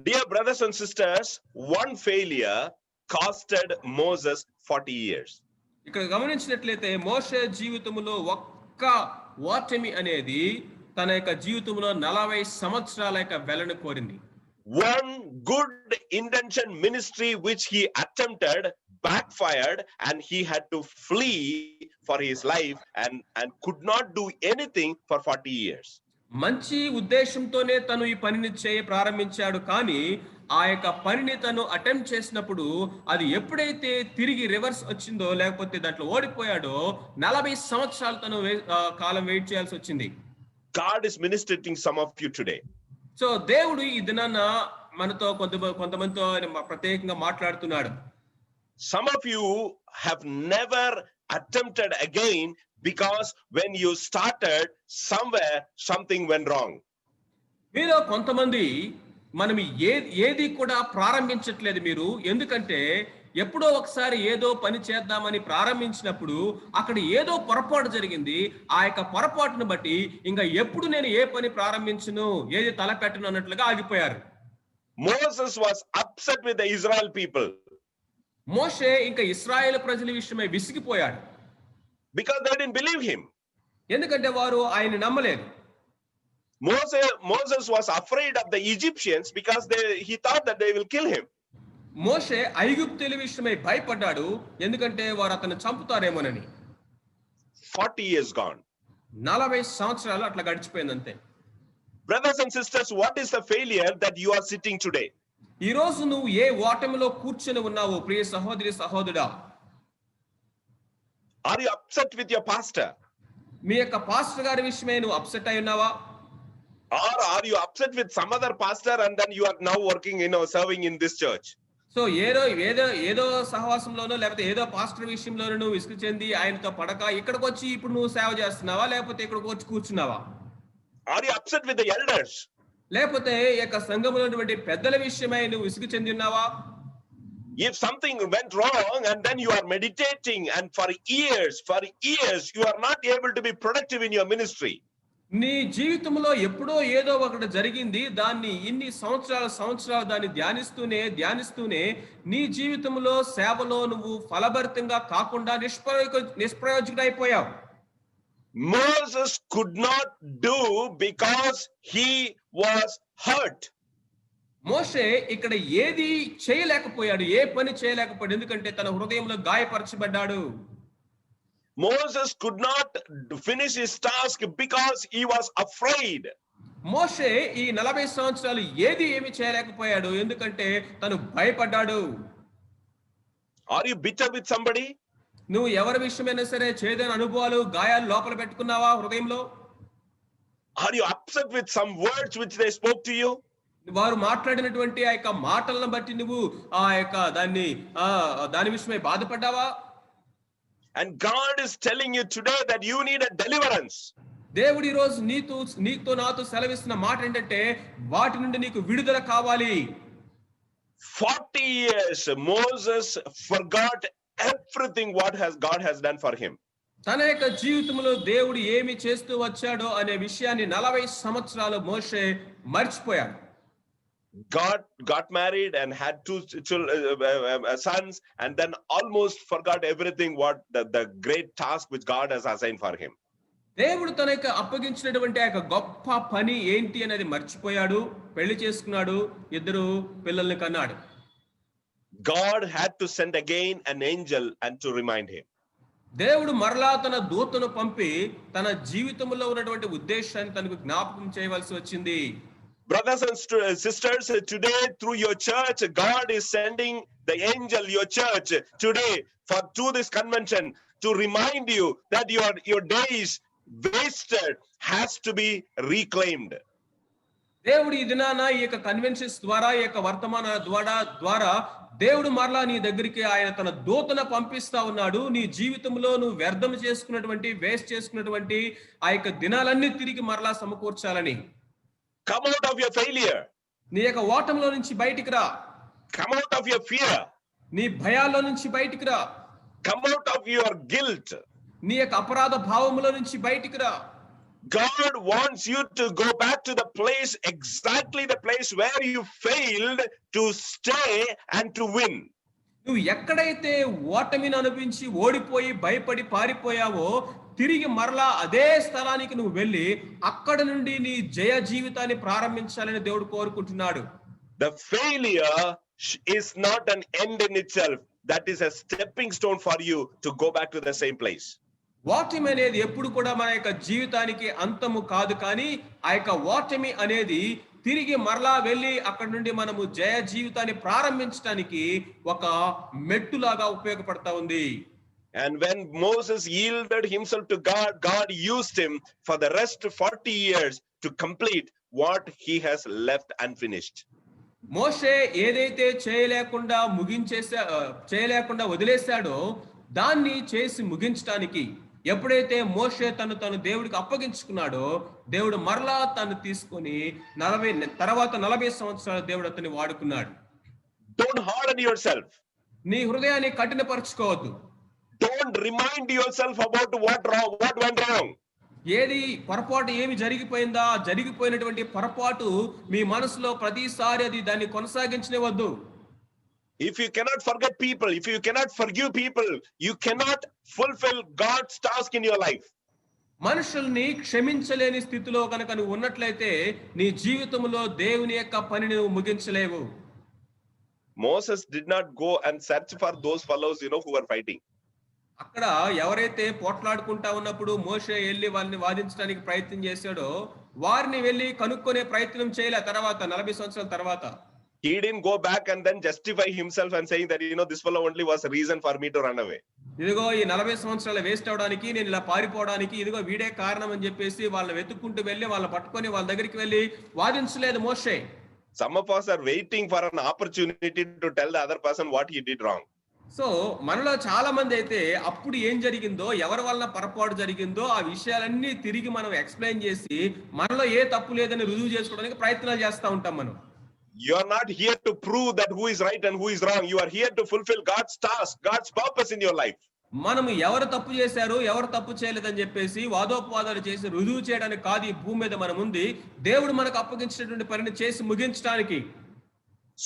Dear brothers and sisters, one failure costed Moses 40 years. ఇక్కడ గమనించినట్లయితే మోషే జీవితంలో ఒక్క ఓటమి అనేది తన యొక్క జీవితంలో 40 సంవత్సరాల యొక్క వెలను కోరింది. One good intention ministry which he attempted backfired, and he had to flee for his life and could not do anything for 40 years. మంచి ఉద్దేశంతోనే తను ఈ పనిని ప్రారంభించాడు, కానీ ఆ యొక్క పనిని తను అటెంప్ట్ చేసినప్పుడు అది ఎప్పుడైతే తిరిగి రివర్స్ వచ్చిందో లేకపోతే దాంట్లో ఓడిపోయాడో 40 సంవత్సరాలు తను కాలం వెయిట్ చేయాల్సి వచ్చింది. God is ministering some of you today. So దేవుడు ఈ దినాన మనతో కొంతమందితో ప్రత్యేకంగా మాట్లాడుతున్నాడు. Some of you have never attempted again because when you started somewhere something went wrong. మీలో కొంతమంది మనం ఏది కూడా ప్రారంభించట్లేదు మీరు, ఎందుకంటే ఎప్పుడో ఒకసారి ఏదో పని చేద్దామని ప్రారంభించినప్పుడు అక్కడ ఏదో పొరపాటు జరిగింది. ఆ యొక్క పొరపాటును బట్టి ఇంకా ఎప్పుడు నేను ఏ పని ప్రారంభించను, ఏది తలపెట్టను అన్నట్లుగా ఆగిపోయారు. Moses was upset with the Israel people. మోషే ఇంకా ఇశ్రాయేలు ప్రజల విషయమై విసిగిపోయాడు. Because they didn't believe him. ఎందుకంటే వారు ఆయన నమ్మలేదు. Moses was afraid of the Egyptians because he thought that they will kill him. మోషే ఐగుప్తీయుల విషయమై భయపడ్డాడు, ఎందుకంటే వారు అతను చంపుతారేమోనని. 40 years gone. 40 సంవత్సరాలు అట్లా గడిచిపోయింది అంతే. Brothers and sisters, what is the failure that you are sitting today? ఈ రోజు నువ్వు ఏ ఓటమిలో కూర్చొని ఉన్నావు ప్రియ సహోదరి సహోదరుడా? Are you upset with your pastor? మీ యొక్క పాస్టర్ గారి విషయమై నువ్వు అప్సెట్ అయి ఉన్నావా? Or are you upset with some other pastor and then you are now working, serving in this church? So ఏదో సహవాసంలోనో లేకపోతే ఏదో పాస్టర్ విషయంలోనో నువ్వు విసుగు చెంది ఆయనతో పడక ఇక్కడికి వచ్చి ఇప్పుడు నువ్వు సేవ చేస్తున్నావా, లేకపోతే ఇక్కడికి వచ్చి కూర్చున్నావా? Are you upset with the elders? లేకపోతే ఈ యొక్క సంఘంలో ఉన్నటువంటి పెద్దల విషయమై నువ్వు విసుగు చెంది ఉన్నావా? If something went wrong and then you are meditating and for years you are not able to be productive in your ministry. నీ జీవితంలో ఎప్పుడో ఏదో ఒకటి జరిగింది, దాన్ని ఇన్ని సంవత్సరాలు దాన్ని ధ్యానిస్తూనే నీ జీవితంలో సేవలో నువ్వు ఫలభరితంగా కాకుండా నిష్ప్రయోజకుడైపోయావు. Moses could not do because he was hurt. మోషే ఇక్కడ ఏది చేయలేకపోయాడు, ఏ పని చేయలేకపోయాడు, ఎందుకంటే తన హృదయంలో గాయపరచబడ్డాడు. Moses could not finish his task because he was afraid. మోషే ఈ 40 సంవత్సరాలు ఏమి చేయలేకపోయాడు, ఎందుకంటే తను భయపడ్డాడు. Are you bitter with somebody? నువ్వు ఎవరి విషయమైనా సరే చేదైన అనుభవాలు గాయాలు లోపల పెట్టుకున్నావా హృదయంలో? Are you upset with some words which they spoke to you? వారు మాట్లాడినటువంటి ఆ యొక్క మాటలను బట్టి నువ్వు ఆ యొక్క దాని విషయమై బాధపడ్డావా? And God is telling you today that you need a deliverance. దేవుడు ఈ రోజు నీతో నాతో సెలవిస్తున్న మాట ఏంటంటే వాటి నుండి నీకు విడుదల కావాలి. 40 years Moses forgot everything what God has done for him. తన యొక్క జీవితంలో దేవుడు ఏమి చేస్తూ వచ్చాడో అనే విషయాన్ని 40 సంవత్సరాలు మోషే మర్చిపోయాడు. God got married and had 2 sons and then almost forgot everything what the great task which God has assigned for him. దేవుడు తన యొక్క అప్పగించినటువంటి ఆ యొక్క గొప్ప పని ఏంటి అనేది మర్చిపోయాడు. పెళ్లి చేసుకున్నాడు, 2 పిల్లల్ని కన్నాడు. God had to send again an angel and to remind him. దేవుడు మరలా తన దూతను పంపి తన జీవితంలో ఉన్నటువంటి ఉద్దేశాన్ని తనకు జ్ఞాపకం చేయవలసి వచ్చింది. Brothers and sisters, today through your church, God is sending the angel, your church, today to this convention to remind you that your days wasted has to be reclaimed. దేవుడు ఈ దినాన ఈ యొక్క కన్వెన్షన్స్ ద్వారా ఈ యొక్క వర్తమాన ద్వారా దేవుడు మరలా నీ దగ్గరికి ఆయన తన దూతను పంపిస్తా ఉన్నాడు. నీ జీవితంలో నువ్వు వ్యర్థం చేసుకున్నటువంటి వేస్ట్ చేసుకున్నటువంటి ఆ యొక్క దినాలన్నీ తిరిగి మరలా సమకూర్చాలని. Come out of your failure. నీ యొక్క ఓటంలో నుంచి బయటికి రా. Come out of your fear. నీ భయాల్లో నుంచి బయటికి రా. Come out of your guilt. నీ యొక్క అపరాధ భావములో నుంచి బయటికి రా. God wants you to go back to the place, exactly the place where you failed to stay and to win. నువ్వు ఎక్కడైతే ఓటమిని అనిపించి ఓడిపోయి భయపడి పారిపోయావో తిరిగి మరలా అదే స్థలానికి నువ్వు వెళ్ళి అక్కడ నుండి నీ జయ జీవితాన్ని ప్రారంభించాలని దేవుడు కోరుకుంటున్నాడు. The failure is not an end in itself. That is a stepping stone for you to go back to the same place. ఓటమి అనేది ఎప్పుడు కూడా మన యొక్క జీవితానికి అంతము కాదు, కానీ ఆ యొక్క ఓటమి అనేది తిరిగి మరలా వెళ్ళి అక్కడ నుండి మనము జయ జీవితాన్ని ప్రారంభించడానికి ఒక మెట్టులాగా ఉపయోగపడతా ఉంది. And when Moses yielded himself to God, God used him for the rest 40 years to complete what he has left unfinished. మోషే ఏదైతే చేయలేకుండా వదిలేశాడో దాన్ని చేసి ముగించడానికి ఎప్పుడైతే మోషే తను దేవుడికి అప్పగించుకున్నాడో దేవుడు మరలా తను తీసుకొని 40 సంవత్సరాలు దేవుడు అతన్ని వాడుకున్నాడు. Don't harden yourself. నీ హృదయాన్ని కఠినపరచుకోవద్దు. Don't remind yourself about what went wrong. ఏది పొరపాటు ఏమి జరిగిపోయిందా, జరిగిపోయినటువంటి పొరపాటు మీ మనసులో ప్రతిసారి అది దాన్ని కొనసాగించనివద్దు. If you cannot forget people, if you cannot forgive people, you cannot fulfill God's task in your life. మనుషుల్ని క్షమించలేని స్థితిలో కనుక నువ్వు ఉన్నట్లయితే నీ జీవితంలో దేవుని యొక్క పనిని నువ్వు ముగించలేవు. Moses did not go and search for those fellows, who were fighting. అక్కడ ఎవరైతే పోట్లాడుకుంటా ఉన్నప్పుడు మోషే వెళ్ళి వాళ్ళని వాదించడానికి ప్రయత్నం చేశాడో వారిని వెళ్ళి కనుక్కునే ప్రయత్నం చేయలే. తర్వాత 40 సంవత్సరాల తర్వాత he didn't go back and then justify himself and saying that this fellow only was a reason for me to run away. ఇదిగో ఈ 40 సంవత్సరాలు వేస్ట్ అవడానికి, నేను ఇలా పారిపోవడానికి ఇదిగో వీడే కారణం అని చెప్పేసి వాళ్ళని వెతుక్కుంటూ వెళ్ళి వాళ్ళని పట్టుకొని వాళ్ళ దగ్గరికి వెళ్ళి వాదించలేదు మోషే. Some of us are waiting for an opportunity to tell the other person what he did wrong. So మనలో చాలా మంది అయితే అప్పుడు ఏం జరిగిందో, ఎవరి వలన పొరపాటు జరిగిందో ఆ విషయాలన్నీ తిరిగి మనం ఎక్స్ప్లెయిన్ చేసి మనలో ఏ తప్పు లేదని రుజువు చేసుకోవడానికి ప్రయత్నాలు చేస్తూ ఉంటాం. మనం You are not here to prove that who is right and who is wrong. You are here to fulfill God's task, God's purpose in your life. మనం ఎవరు తప్పు చేశారు, ఎవరు తప్పు చేయలేదని చెప్పేసి వాదోపవాదాలు చేసి రుజువు చేయడానికి కాదు ఈ భూమి మీద మనం ఉంది. దేవుడు మనకు అప్పగించినటువంటి పనిని చేసి ముగించడానికి.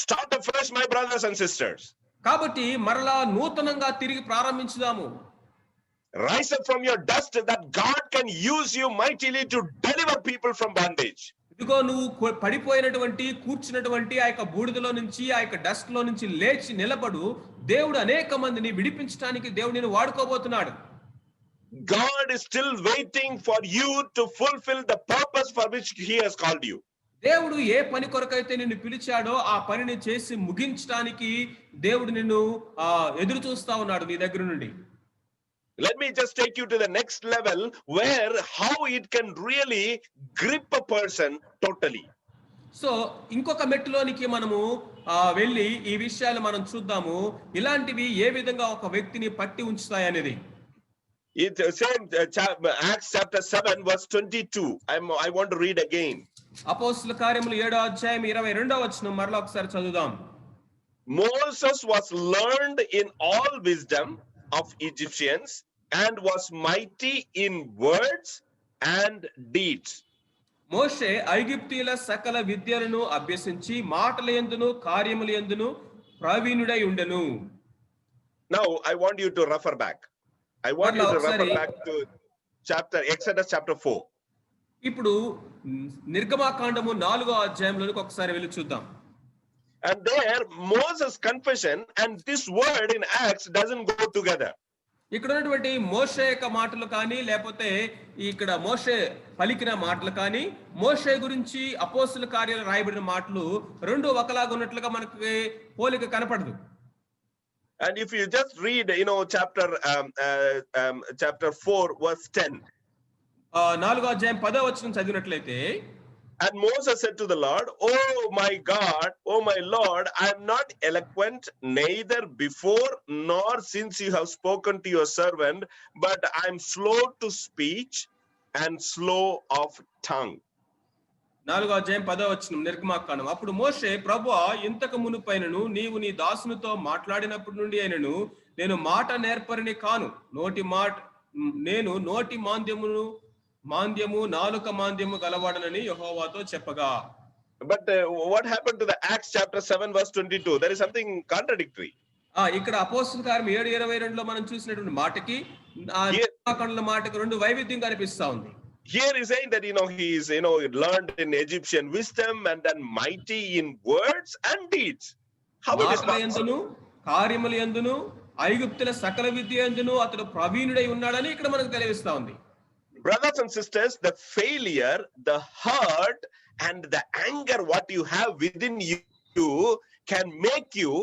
Start afresh, my brothers and sisters. కాబట్టి మరలా నూతనంగా తిరిగి ప్రారంభించుదాము. Rise up from your dust that God can use you mightily to deliver people from bondage. ఇదిగో నువ్వు పడిపోయినటువంటి కూర్చున్నటువంటి ఆ యొక్క బూడిదలో నుంచి, ఆ యొక్క డస్ట్ లో నుంచి లేచి నిలబడు. దేవుడు అనేక మందిని విడిపించడానికి దేవుడు నిన్ను వాడుకోబోతున్నాడు. God is still waiting for you to fulfill the purpose for which he has called you. దేవుడు ఏ పని కొరకైతే నిన్ను పిలిచాడో ఆ పనిని చేసి ముగించడానికి దేవుడు నిన్ను ఎదురు చూస్తా ఉన్నాడు నీ దగ్గర నుండి. Let me just take you to the next level where how it can really grip a person totally. So ఇంకొక మెట్టులోనికి మనము వెళ్ళి ఈ విషయాలు మనం చూద్దాము. ఇలాంటివి ఏ విధంగా ఒక వ్యక్తిని పట్టి ఉంచుతాయి అనేది. It same Acts chapter 7 verse 22. I want to read again. అపోస్తల కార్యములు 7వ అధ్యాయం 22వ వచనం మరలా ఒకసారి చదువుదాం. Moses was learned in all wisdom of Egyptians and was mighty in words and deeds. మోషే ఐగుప్తీయుల సకల విద్యలను అభ్యసించి మాటల యందును కార్యముల యందును ప్రవీణుడై ఉండెను. Now I want you to refer back. I want you to refer back to Exodus chapter 4. ఇప్పుడు నిర్గమకాండము 4వ అధ్యాయంలోకి ఒకసారి వెళ్ళి చూద్దాం. And there Moses' confession and this word in Acts doesn't go together. ఇక్కడ ఉన్నటువంటి మోషే యొక్క మాటలు కానీ లేకపోతే ఇక్కడ మోషే పలికిన మాటలు కానీ మోషే గురించి అపోస్తుల కార్యాలు రాయబడిన మాటలు రెండు ఒకలాగా ఉన్నట్లుగా మనకి పోలిక కనపడదు. And if you just read, chapter 4, verse 10. 4వ అధ్యాయం 10వ వచనం చదివినట్లయితే, and Moses said to the Lord, "Oh my God, oh my Lord, I am not eloquent, neither before nor since you have spoken to your servant, but I am slow to speech and slow of tongue." 4వ అధ్యాయం 10వ వచనం నిర్గమాకాండం. అప్పుడు మోషే, ప్రభువా, ఇంతకు మునుపైనను నీవు నీ దాసునితో మాట్లాడినప్పటి నుండి అయినను నేను మాట నేర్పరిని కాను, నేను నోటి మాంద్యము నాలుక మాంద్యము గలవాడనని యెహోవాతో చెప్పగా. But what happened to the Acts chapter 7 verse 22? There is something contradictory. ఇక్కడ అపోస్తలుల కార్యం 7:22లో మనం చూసినటువంటి మాటకి నిర్గమాకాండంలో మాటకి రెండు వైవిధ్యం కనిపిస్తా ఉంది. Here is saying that he is learned in Egyptian wisdom and then mighty in words and deeds. How it is possible? కార్యముల యందును ఐగుప్తుల సకల విద్య యందును అతడు ప్రవీణుడై ఉన్నాడని ఇక్కడ మనకు తెలియజేస్తా ఉంది. Brothers and sisters, the failure, the hurt and the anger what you have within you can make you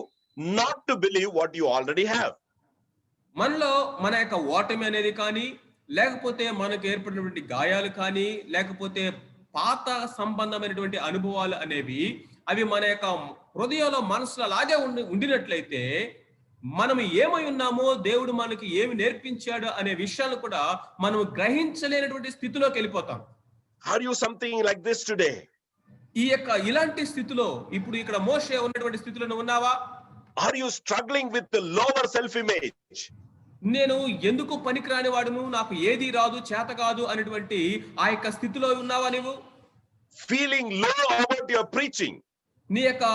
not to believe what you already have. మనలో మన యొక్క ఓటమి అనేది కానీ లేకపోతే మనకు ఏర్పడినటువంటి గాయాలు కానీ లేకపోతే పాత సంబంధమైనటువంటి అనుభవాలు అనేవి అవి మన యొక్క హృదయంలో మనసులో అలాగే ఉండినట్లయితే మనం ఏమై ఉన్నామో దేవుడు మనకి ఏమి నేర్పించాడు అనే విషయాలు కూడా మనం గ్రహించలేనటువంటి స్థితిలోకి వెళ్ళిపోతాం. Are you something like this today? ఇలాంటి స్థితిలో ఇప్పుడు ఇక్కడ మోషే ఉన్నటువంటి స్థితిలో ఉన్నావా? Are you struggling with the lower self image? నేను ఎందుకు పనికిరాని వాడును, నాకు ఏది రాదు, చేత కాదు అనేటువంటి ఆ యొక్క స్థితిలో ఉన్నావా నీవు? Feeling low about your preaching. నీ యొక్క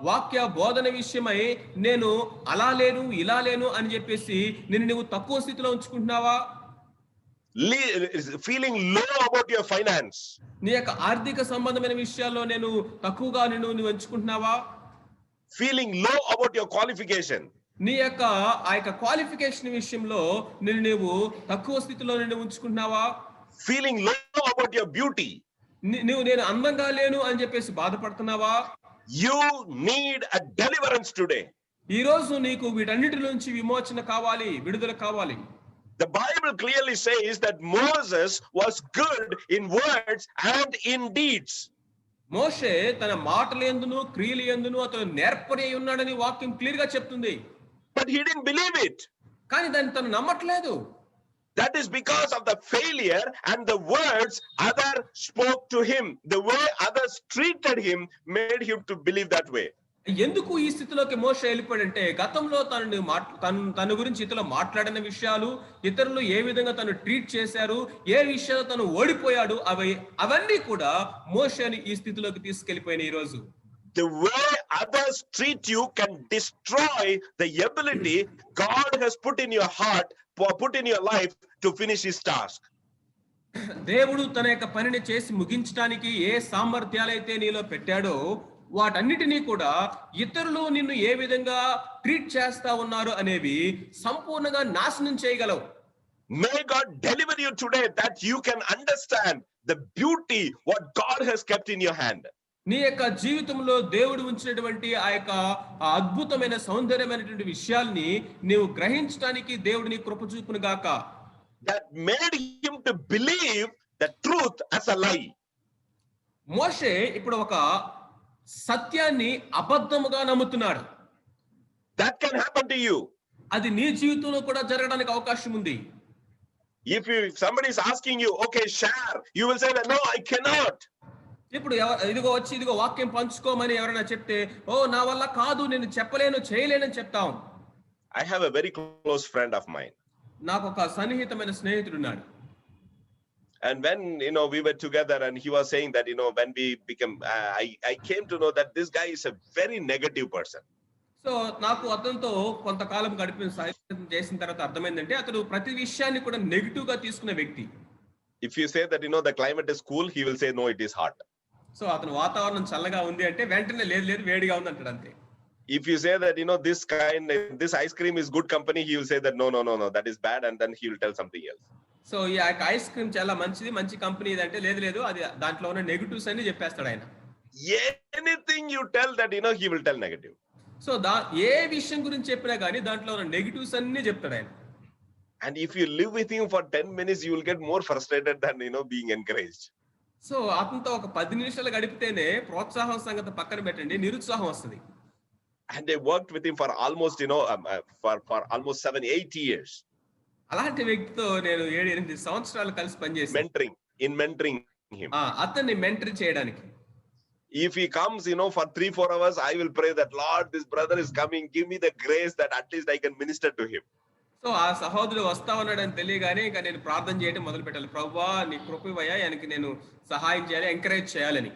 వాక్య బోధన విషయమై నేను అలా లేను ఇలా లేను అని చెప్పేసి నువ్వు తక్కువ స్థితిలో ఉంచుకుంటున్నావా? Feeling low about your finance. నీ యొక్క ఆర్థిక సంబంధమైన విషయాల్లో నేను తక్కువగా నువ్వు ఉంచుకుంటున్నావా? Feeling low about your qualification. నీ యొక్క ఆ యొక్క క్వాలిఫికేషన్ విషయంలో నువ్వు తక్కువ స్థితిలో ఉంచుకుంటున్నావా? Feeling low about your beauty. నేను అందంగా లేను అని చెప్పేసి బాధపడుతున్నావా? You need a deliverance today. ఈ రోజు నీకు వీటన్నిటి నుంచి విమోచన కావాలి, విడుదల కావాలి. The Bible clearly says that Moses was good in words and in deeds. మోషే తన మాటల యందును క్రియల యందును అతను నేర్పరి అయి ఉన్నాడని వాక్యం క్లియర్ గా చెప్తుంది. But he didn't believe it. కానీ దాన్ని తను నమ్మట్లేదు. That is because of the failure and the words others spoke to him. The way others treated him made him to believe that way. ఎందుకు ఈ స్థితిలోకి మోషే వెళ్ళిపోయాడంటే గతంలో తన గురించి ఇతరులు మాట్లాడిన విషయాలు, ఇతరులు ఏ విధంగా తను ట్రీట్ చేశారు, ఏ విషయాలు తను ఓడిపోయాడు, అవన్నీ కూడా మోషేని ఈ స్థితిలోకి తీసుకెళ్లిపోయినాయి. ఈ రోజు the way others treat you can destroy the ability God has put in your heart, put in your life to finish his task. దేవుడు తన యొక్క పనిని చేసి ముగించడానికి ఏ సామర్థ్యాలైతే నీలో పెట్టాడో వాటన్నిటినీ కూడా ఇతరులు నిన్ను ఏ విధంగా ట్రీట్ చేస్తా ఉన్నారు అనేవి సంపూర్ణంగా నాశనం చేయగలవు. May God deliver you today that you can understand the beauty what God has kept in your hand. నీ యొక్క జీవితంలో దేవుడు ఉంచినటువంటి ఆ యొక్క అద్భుతమైన సౌందర్యమైనటువంటి విషయాల్ని నీవు గ్రహించడానికి దేవుడు నీ కృప చూపును గాక. That made him to believe the truth as a lie. మోషే ఇప్పుడు ఒక సత్యాన్ని అబద్ధముగా నమ్ముతున్నాడు. That can happen to you. అది నీ జీవితంలో కూడా జరగడానికి అవకాశం ఉంది. If somebody is asking you, okay, share, you will say that no, I cannot. ఇప్పుడు ఇదిగో వాక్యం పంచుకోమని ఎవరైనా చెప్తే, ఓ నా వల్ల కాదు, నేను చెప్పలేను, చేయలేనని చెప్తాం. I have a very close friend of mine. నాకు ఒక సన్నిహితమైన స్నేహితుడు ఉన్నాడు. And when we were together and he was saying that when we became I came to know that this guy is a very negative person. So నాకు అతనితో కొంతకాలం గడిపిన సాయం చేసిన తర్వాత అర్థమైందంటే అతడు ప్రతి విషయాన్ని కూడా నెగటివ్ గా తీసుకునే వ్యక్తి. If you say that the climate is cool, he will say no, it is hot. So అతను వాతావరణం చల్లగా ఉంది అంటే వెంటనే లేదు వేడిగా ఉంది అంటాడు అంతే. If you say that, this ice cream is good company, he will say that no, that is bad, and then he will tell something else. So ఈ యొక్క ఐస్ క్రీమ్ చాలా మంచిది, మంచి కంపెనీ ఇది అంటే, లేదు అది దాంట్లో ఉన్న నెగటివ్స్ అన్ని చెప్పేస్తాడు ఆయన. Anything you tell that, he will tell negative. So ఏ విషయం గురించి చెప్పినా కానీ దాంట్లో ఉన్న నెగటివ్స్ అన్ని చెప్తాడు ఆయన. And if you live with him for 10 minutes, you will get more frustrated than, being encouraged. So అతనితో ఒక 10 నిమిషాలు గడిపితేనే ప్రోత్సాహం సంగతి పక్కన పెట్టండి, నిరుత్సాహం వస్తుంది. And they worked with him for almost, for almost 7-8 years. అలాంటి వ్యక్తితో నేను 7-8 సంవత్సరాలు కలిసి పనిచేశాను. mentoring him. అతన్ని మెంటర్ చేయడానికి. If he comes, for 3-4 hours, I will pray that, Lord, this brother is coming, give me the grace that at least I can minister to him. So ఆ సహోదరుడు వస్తా ఉన్నాడని తెలియగానే ఇంకా నేను ప్రార్థన చేయడం మొదలు పెట్టాలి. ప్రభువా నీ కృప ఇవ్వయ్యా, ఆయనకి నేను సహాయం చేయాలి, ఎంకరేజ్ చేయాలని.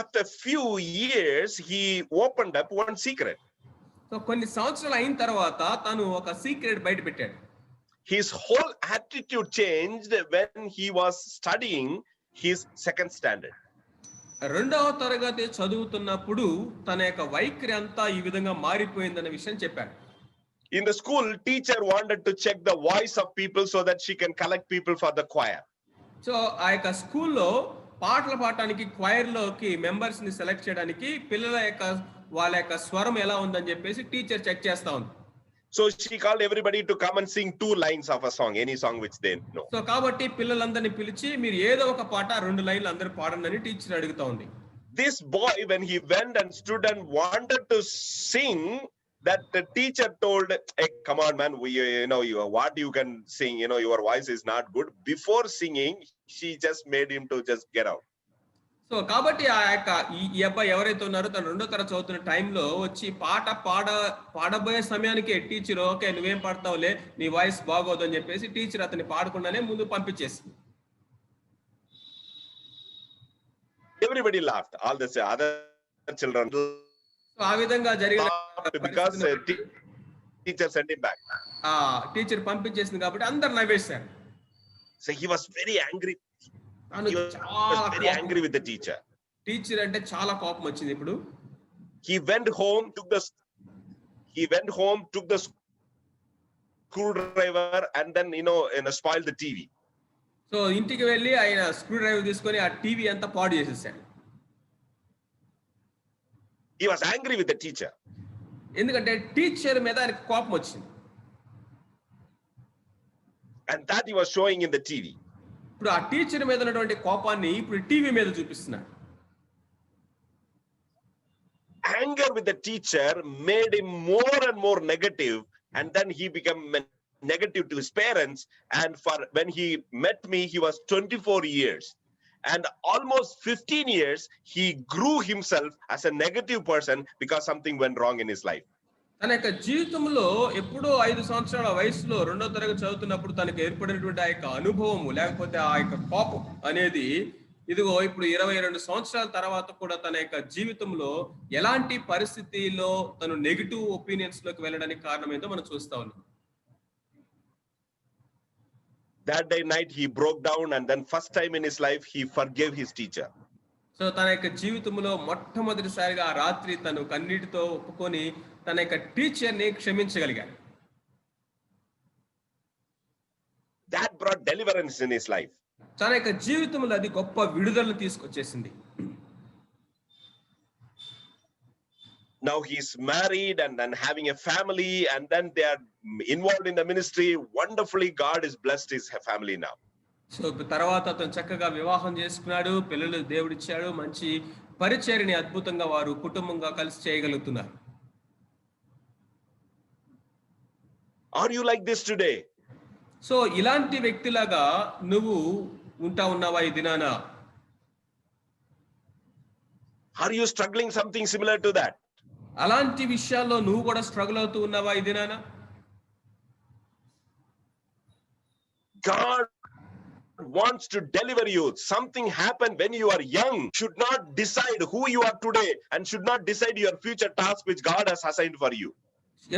After few years, he opened up one secret. So కొన్ని సంవత్సరాలు అయిన తర్వాత తను ఒక సీక్రెట్ బయట పెట్టాడు. His whole attitude changed when he was studying his second standard. రెండవ తరగతి చదువుతున్నప్పుడు తన యొక్క వైఖరి అంతా ఈ విధంగా మారిపోయిందన్న విషయం చెప్పాడు. In the school, teacher wanted to check the voice of people so that she can collect people for the choir. So ఆ యొక్క స్కూల్లో పాటలు పాడటానికి క్వైర్ లోకి మెంబర్స్ ని సెలెక్ట్ చేయడానికి పిల్లల యొక్క వాళ్ళ యొక్క స్వరం ఎలా ఉందని చెప్పేసి టీచర్ చెక్ చేస్తా ఉంది. So she called everybody to come and sing 2 lines of a song, any song which they know. So కాబట్టి పిల్లలందరినీ పిలిచి మీరు ఏదో ఒక పాట 2 లైన్లు అందరూ పాడండి అని టీచర్ అడుగుతా ఉంది. This boy, when he went and stood and wanted to sing, that the teacher told, hey, come on man, what you can sing, your voice is not good. Before singing, she just made him to just get out. So కాబట్టి ఆ యొక్క ఈ అబ్బాయి ఎవరైతే ఉన్నారో తను 2వ తరగతి చదువుతున్న టైంలో వచ్చి పాడబోయే సమయానికి టీచర్, ఓకే నువ్వేం పాడతావులే, నీ వాయిస్ బాగోదు అని చెప్పేసి టీచర్ అతన్ని పాడకుండానే ముందు పంపించేసింది. Everybody laughed, all the other children. So ఆ విధంగా జరిగిన because teacher sent him back. Teacher పంపించేసింది కాబట్టి అందరు నవ్వేశారు. So he was very angry. He was very angry with the teacher. Teacher అంటే చాలా కోపం వచ్చింది. ఇప్పుడు he went home, took the screwdriver and then spoiled the TV. So ఇంటికి వెళ్ళి ఆయన స్క్రూ డ్రైవర్ తీసుకొని ఆ టీవీ అంతా పాడు చేసేసాడు. He was angry with the teacher. ఎందుకంటే టీచర్ మీద ఆయనకు కోపం వచ్చింది. And that he was showing in the TV. ఇప్పుడు ఆ టీచర్ మీద ఉన్నటువంటి కోపాన్ని ఇప్పుడు టీవీ మీద చూపిస్తున్నాడు. Anger with the teacher made him more and more negative, and then he became negative to his parents. And when he met me, he was 24 years. And almost 15 years, he grew himself as a negative person because something went wrong in his life. తన యొక్క జీవితంలో ఎప్పుడో 5 సంవత్సరాల వయసులో 2వ తరగతి చదువుతున్నప్పుడు తనకు ఏర్పడినటువంటి ఆ యొక్క అనుభవము లేకపోతే ఆ యొక్క కోపం అనేది ఇదిగో ఇప్పుడు 22 సంవత్సరాల తర్వాత కూడా తన యొక్క జీవితంలో ఎలాంటి పరిస్థితిలో తను నెగటివ్ ఒపీనియన్స్ లోకి వెళ్ళడానికి కారణం ఏందో మనం చూస్తా ఉన్నాం. That day night he broke down, and then first time in his life he forgave his teacher. So తన యొక్క జీవితంలో మొట్టమొదటిసారిగా ఆ రాత్రి తను కన్నీటితో ఒప్పుకొని తన యొక్క టీచర్ ని క్షమించగలిగాడు. That brought deliverance in his life. తన యొక్క జీవితంలో అది గొప్ప విడుదలను తీసుకొచ్చేసింది. Now he's married and then having a family, and then they are involved in the ministry. Wonderfully, God has blessed his family now. So తర్వాత అతను చక్కగా వివాహం చేసుకున్నాడు, పిల్లలు దేవుడిచ్చాడు, మంచి పరిచర్యని అద్భుతంగా వారు కుటుంబంగా కలిసి చేయగలుగుతున్నారు. Are you like this today? So ఇలాంటి వ్యక్తిలాగా నువ్వు ఉన్నావా ఈ దినాన? Are you struggling something similar to that? అలాంటి విషయాల్లో నువ్వు కూడా స్ట్రగుల్ అవుతూ ఉన్నావా ఈ దినాన? God wants to deliver you. Something happened when you are young should not decide who you are today and should not decide your future task which God has assigned for you.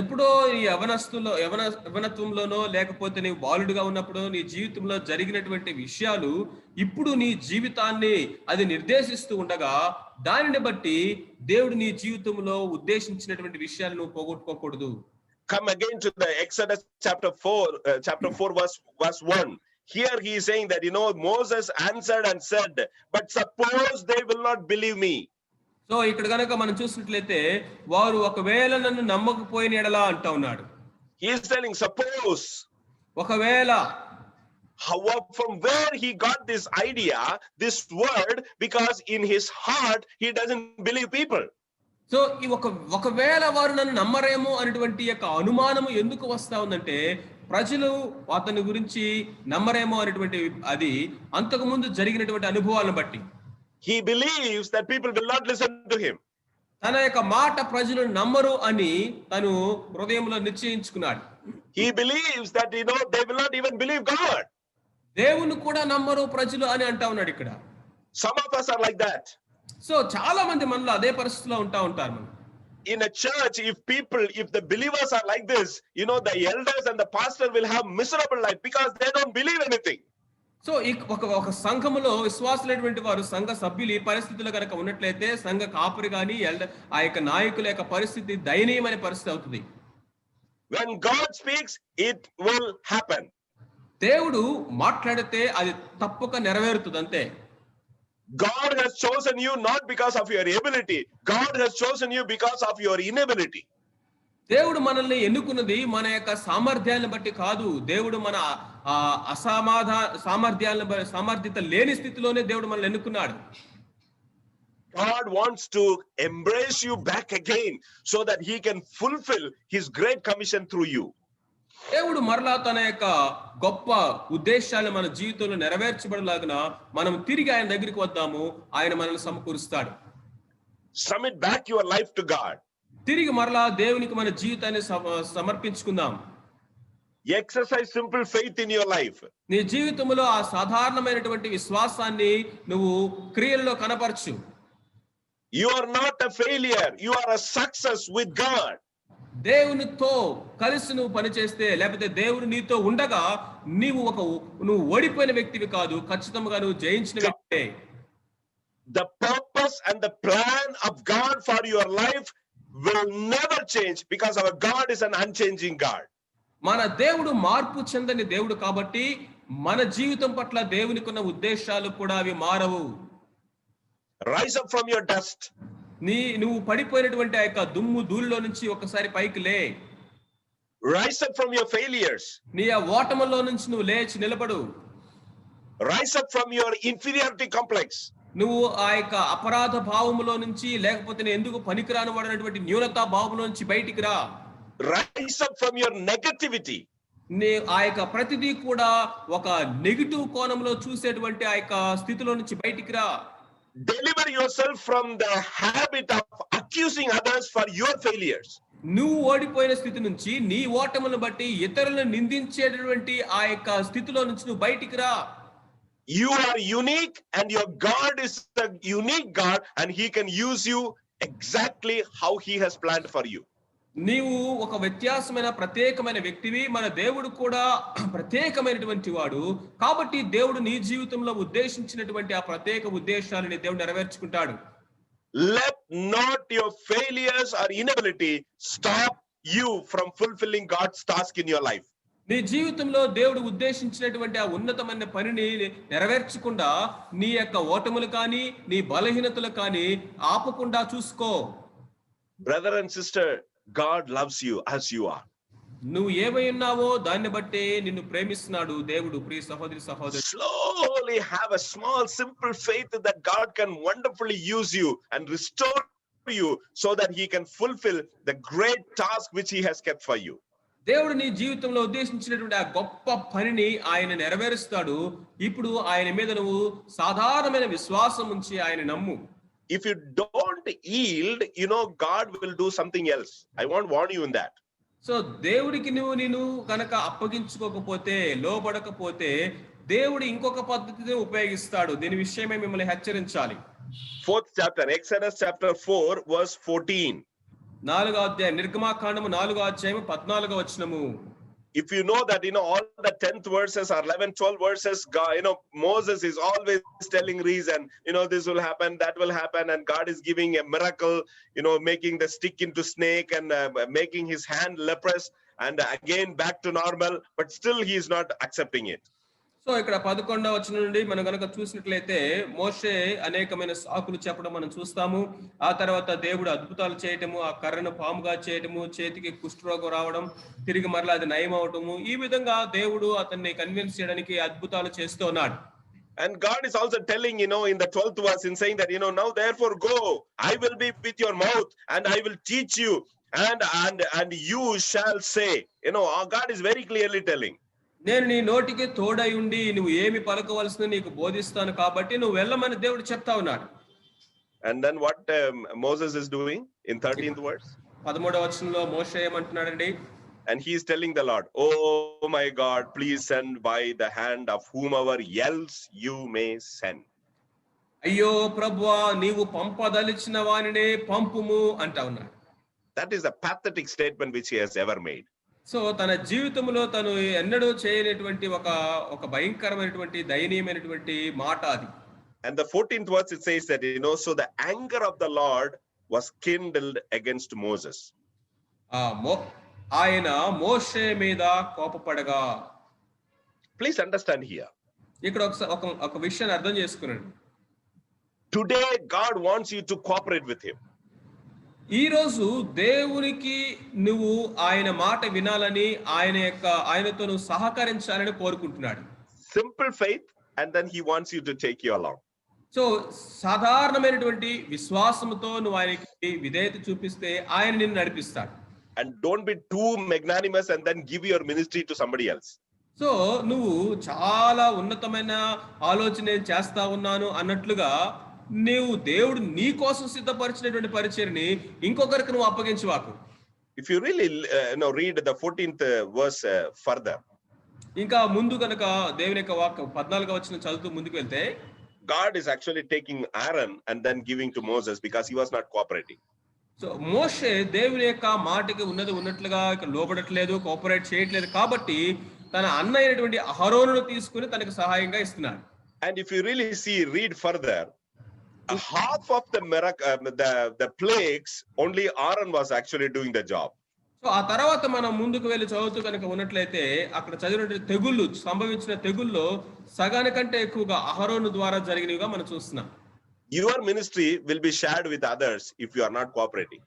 ఎప్పుడో ఈ యవనత్వంలోనో లేకపోతే నీవు బాలుడిగా ఉన్నప్పుడు నీ జీవితంలో జరిగినటువంటి విషయాలు ఇప్పుడు నీ జీవితాన్ని అది నిర్దేశిస్తూ ఉండగా దానిని బట్టి దేవుడు నీ జీవితంలో ఉద్దేశించినటువంటి విషయాలు నువ్వు పోగొట్టుకోకూడదు. Come again to the Exodus chapter 4 verse 1. Here he is saying that, Moses answered and said, but suppose they will not believe me. So ఇక్కడ గనక మనం చూసినట్లయితే వారు ఒకవేళ నన్ను నమ్మకపోయిన ఎడలా అంటా ఉన్నాడు. He is telling, suppose. ఒకవేళ. However, from where he got this idea, this word, because in his heart he doesn't believe people. So ఈ ఒకవేళ వారు నన్ను నమ్మరేమో అనేటువంటి యొక్క అనుమానము ఎందుకు వస్తా ఉందంటే ప్రజలు అతని గురించి నమ్మరేమో అనేటువంటి అది అంతకు ముందు జరిగినటువంటి అనుభవాలను బట్టి. He believes that people will not listen to him. తన యొక్క మాట ప్రజలు నమ్మరు అని తను హృదయంలో నిశ్చయించుకున్నాడు. He believes that they will not even believe God. దేవుని కూడా నమ్మరు ప్రజలు అని అంటా ఉన్నాడు ఇక్కడ. Some of us are like that. So చాలా మంది మనలో అదే పరిస్థితిలో ఉంటారు. In a church, if the believers are like this, the elders and the pastor will have miserable life because they don't believe anything. So ఒక సంఘములో విశ్వాసులైనటువంటి వారు సంఘ సభ్యులు ఈ పరిస్థితుల్లో కనుక ఉన్నట్లయితే సంఘ కాపురి గాని ఆ యొక్క నాయకుల యొక్క పరిస్థితి దయనీయమైన పరిస్థితి అవుతుంది. When God speaks, it will happen. దేవుడు మాట్లాడితే అది తప్పక నెరవేరుతుంది అంతే. God has chosen you not because of your ability. God has chosen you because of your inability. దేవుడు మనల్ని ఎన్నుకున్నది మన యొక్క సామర్థ్యాలను బట్టి కాదు. దేవుడు మన సామర్థ్యత లేని స్థితిలోనే దేవుడు మనల్ని ఎన్నుకున్నాడు. God wants to embrace you back again so that he can fulfill his great commission through you. దేవుడు మరలా తన యొక్క గొప్ప ఉద్దేశాలను మన జీవితంలో నెరవేర్చబడలాగున మనం తిరిగి ఆయన దగ్గరికి వద్దాము. ఆయన మనల్ని సమకూరుస్తాడు. Submit back your life to God. తిరిగి మరలా దేవునికి మన జీవితాన్ని సమర్పించుకుందాం. Exercise simple faith in your life. నీ జీవితంలో ఆ సాధారణమైనటువంటి విశ్వాసాన్ని నువ్వు క్రియల్లో కనపరచు. You are not a failure. You are a success with God. దేవునితో కలిసి నువ్వు పనిచేస్తే లేకపోతే దేవుడు నీతో ఉండగా నువ్వు ఓడిపోయిన వ్యక్తివి కాదు, ఖచ్చితంగా నువ్వు జయించిన వ్యక్తివే. The purpose and the plan of God for your life will never change because our God is an unchanging God. మన దేవుడు మార్పు చెందని దేవుడు కాబట్టి మన జీవితం పట్ల దేవునికి ఉన్న ఉద్దేశాలు కూడా అవి మారవు. Rise up from your dust. నువ్వు పడిపోయినటువంటి ఆ యొక్క దుమ్ము ధూళిలో నుంచి ఒకసారి పైకి లే. Rise up from your failures. నీ ఆ ఓటములో నుంచి నువ్వు లేచి నిలబడు. Rise up from your inferiority complex. నువ్వు ఆ యొక్క అపరాధ భావములో నుంచి లేకపోతే నేను ఎందుకు పనికిరాని వాడనటువంటి న్యూనతా భావంలో నుంచి బయటికి రా. Rise up from your negativity. ఆ యొక్క ప్రతిదీ కూడా ఒక నెగటివ్ కోణంలో చూసేటువంటి ఆ యొక్క స్థితిలో నుంచి బయటికి రా. Deliver yourself from the habit of accusing others for your failures. నువ్వు ఓడిపోయిన స్థితి నుంచి నీ ఓటములను బట్టి ఇతరులను నిందించేటటువంటి ఆ యొక్క స్థితిలో నుంచి నువ్వు బయటికి రా. You are unique and your God is a unique God and he can use you exactly how he has planned for you. నీవు ఒక వ్యత్యాసమైన ప్రత్యేకమైన వ్యక్తివి, మన దేవుడు కూడా ప్రత్యేకమైనటువంటి వాడు కాబట్టి దేవుడు నీ జీవితంలో ఉద్దేశించినటువంటి ఆ ప్రత్యేక ఉద్దేశాలని దేవుడు నెరవేర్చుకుంటాడు. Let not your failures or inability stop you from fulfilling God's task in your life. నీ జీవితంలో దేవుడు ఉద్దేశించినటువంటి ఆ ఉన్నతమైన పనిని నెరవేర్చకుండా నీ యొక్క ఓటములు కానీ నీ బలహీనతలు కానీ ఆపకుండా చూసుకో. Brother and sister, God loves you as you are. నువ్వు ఏమై ఉన్నావో దాన్ని బట్టే నిన్ను ప్రేమిస్తున్నాడు దేవుడు. ప్రియ సహోదరి సహోదరు, slowly have a small simple faith that God can wonderfully use you and restore you so that he can fulfill the great task which he has kept for you. దేవుడు నీ జీవితంలో ఉద్దేశించినటువంటి ఆ గొప్ప పనిని ఆయన నెరవేరుస్తాడు. ఇప్పుడు ఆయన మీద నువ్వు సాధారణమైన విశ్వాసం ఉంచి ఆయన నమ్ము. If you don't yield, God will do something else. I want to warn you in that. So దేవుడికి నేను కనుక అప్పగించుకోకపోతే, లోబడకపోతే దేవుడు ఇంకొక పద్ధతిని ఉపయోగిస్తాడు. దీని విషయమే మిమ్మల్ని హెచ్చరించాలి. 4th chapter, Exodus chapter 4 verse 14. నాలుగో అధ్యాయం నిర్గమాకాండము 4వ అధ్యాయము 14వ వచనము. If you know that, all the 10th verses or 11, 12 verses, God, Moses is always telling reason, this will happen, that will happen, and God is giving a miracle, making the stick into snake and making his hand leprous and again back to normal, but still he is not accepting it. So ఇక్కడ 11వ వచనం నుండి మనం గనక చూసినట్లయితే మోషే అనేకమైన సాకులు చెప్పడం మనం చూస్తాము. ఆ తర్వాత దేవుడు అద్భుతాలు చేయటము, ఆ కర్రను పాముగా చేయటము, చేతికి కుష్ఠరోగం రావడం, తిరిగి మరలా అది నయం అవటము, ఈ విధంగా దేవుడు అతన్ని కన్విన్స్ చేయడానికి అద్భుతాలు చేస్తూ ఉన్నాడు. And God is also telling, in the 12th verse, in saying that, now therefore go, I will be with your mouth and I will teach you and you shall say, God is very clearly telling. నేను నీ నోటికి తోడై ఉండి నువ్వు ఏమి పలకవలసిన నీకు బోధిస్తాను కాబట్టి నువ్వు వెళ్ళమని దేవుడు చెప్తా ఉన్నాడు. And then what Moses is doing in 13th verse? 13వ వచనంలో మోషే ఏమంటున్నాడండి? And he is telling the Lord, oh my God, please send by the hand of whomever else you may send. అయ్యో ప్రభువా, నీవు పంపదలిచిన వానినే పంపుము అంటా ఉన్నాడు. That is a pathetic statement which he has ever made. So తన జీవితంలో తను ఎన్నడూ చేయనటువంటి ఒక భయంకరమైనటువంటి దయనీయమైనటువంటి మాట అది. And the 14th verse it says that, so the anger of the Lord was kindled against Moses. ఆయన మోషే మీద కోపపడగా. Please understand here. ఇక్కడ ఒక విషయాన్ని అర్థం చేసుకున్నాడు. Today God wants you to cooperate with him. ఈ రోజు దేవునికి నువ్వు ఆయన మాట వినాలని, ఆయనతో నువ్వు సహకరించాలని కోరుకుంటున్నాడు. Simple faith, and then he wants you to take you along. So సాధారణమైనటువంటి విశ్వాసంతో నువ్వు ఆయనకి విధేయత చూపిస్తే ఆయన నిన్ను నడిపిస్తాడు. And don't be too magnanimous and then give your ministry to somebody else. So నువ్వు చాలా ఉన్నతమైన ఆలోచన చేస్తా ఉన్నాను అన్నట్లుగా నీవు దేవుడు నీ కోసం సిద్ధపరిచినటువంటి పరిచర్ని ఇంకొకరికి నువ్వు అప్పగించవాకు. If you really read the 14th verse further, ఇంకా ముందు కనుక దేవుని యొక్క వాక్యం 14వ వచనం చదువుతూ ముందుకు వెళ్తే, God is actually taking Aaron and then giving to Moses because he was not cooperating. So మోషే దేవుని యొక్క మాటకి ఉన్నట్లుగా లోబడట్లేదు, కోఆపరేట్ చేయట్లేదు కాబట్టి తన అన్న అయినటువంటి అహరోనును తీసుకుని తనకు సహాయంగా ఇస్తున్నాడు. And if you really read further, half of the miracle, the plagues, only Aaron was actually doing the job. So ఆ తర్వాత మనం ముందుకు వెళ్ళి చదువుతూ కనుక ఉన్నట్లయితే అక్కడ చదివినటువంటి తెగుళ్ళు, సంభవించిన తెగుల్లో సగానికంటే ఎక్కువగా అహరోను ద్వారా జరిగినవిగా మనం చూస్తున్నాం. Your ministry will be shared with others if you are not cooperating.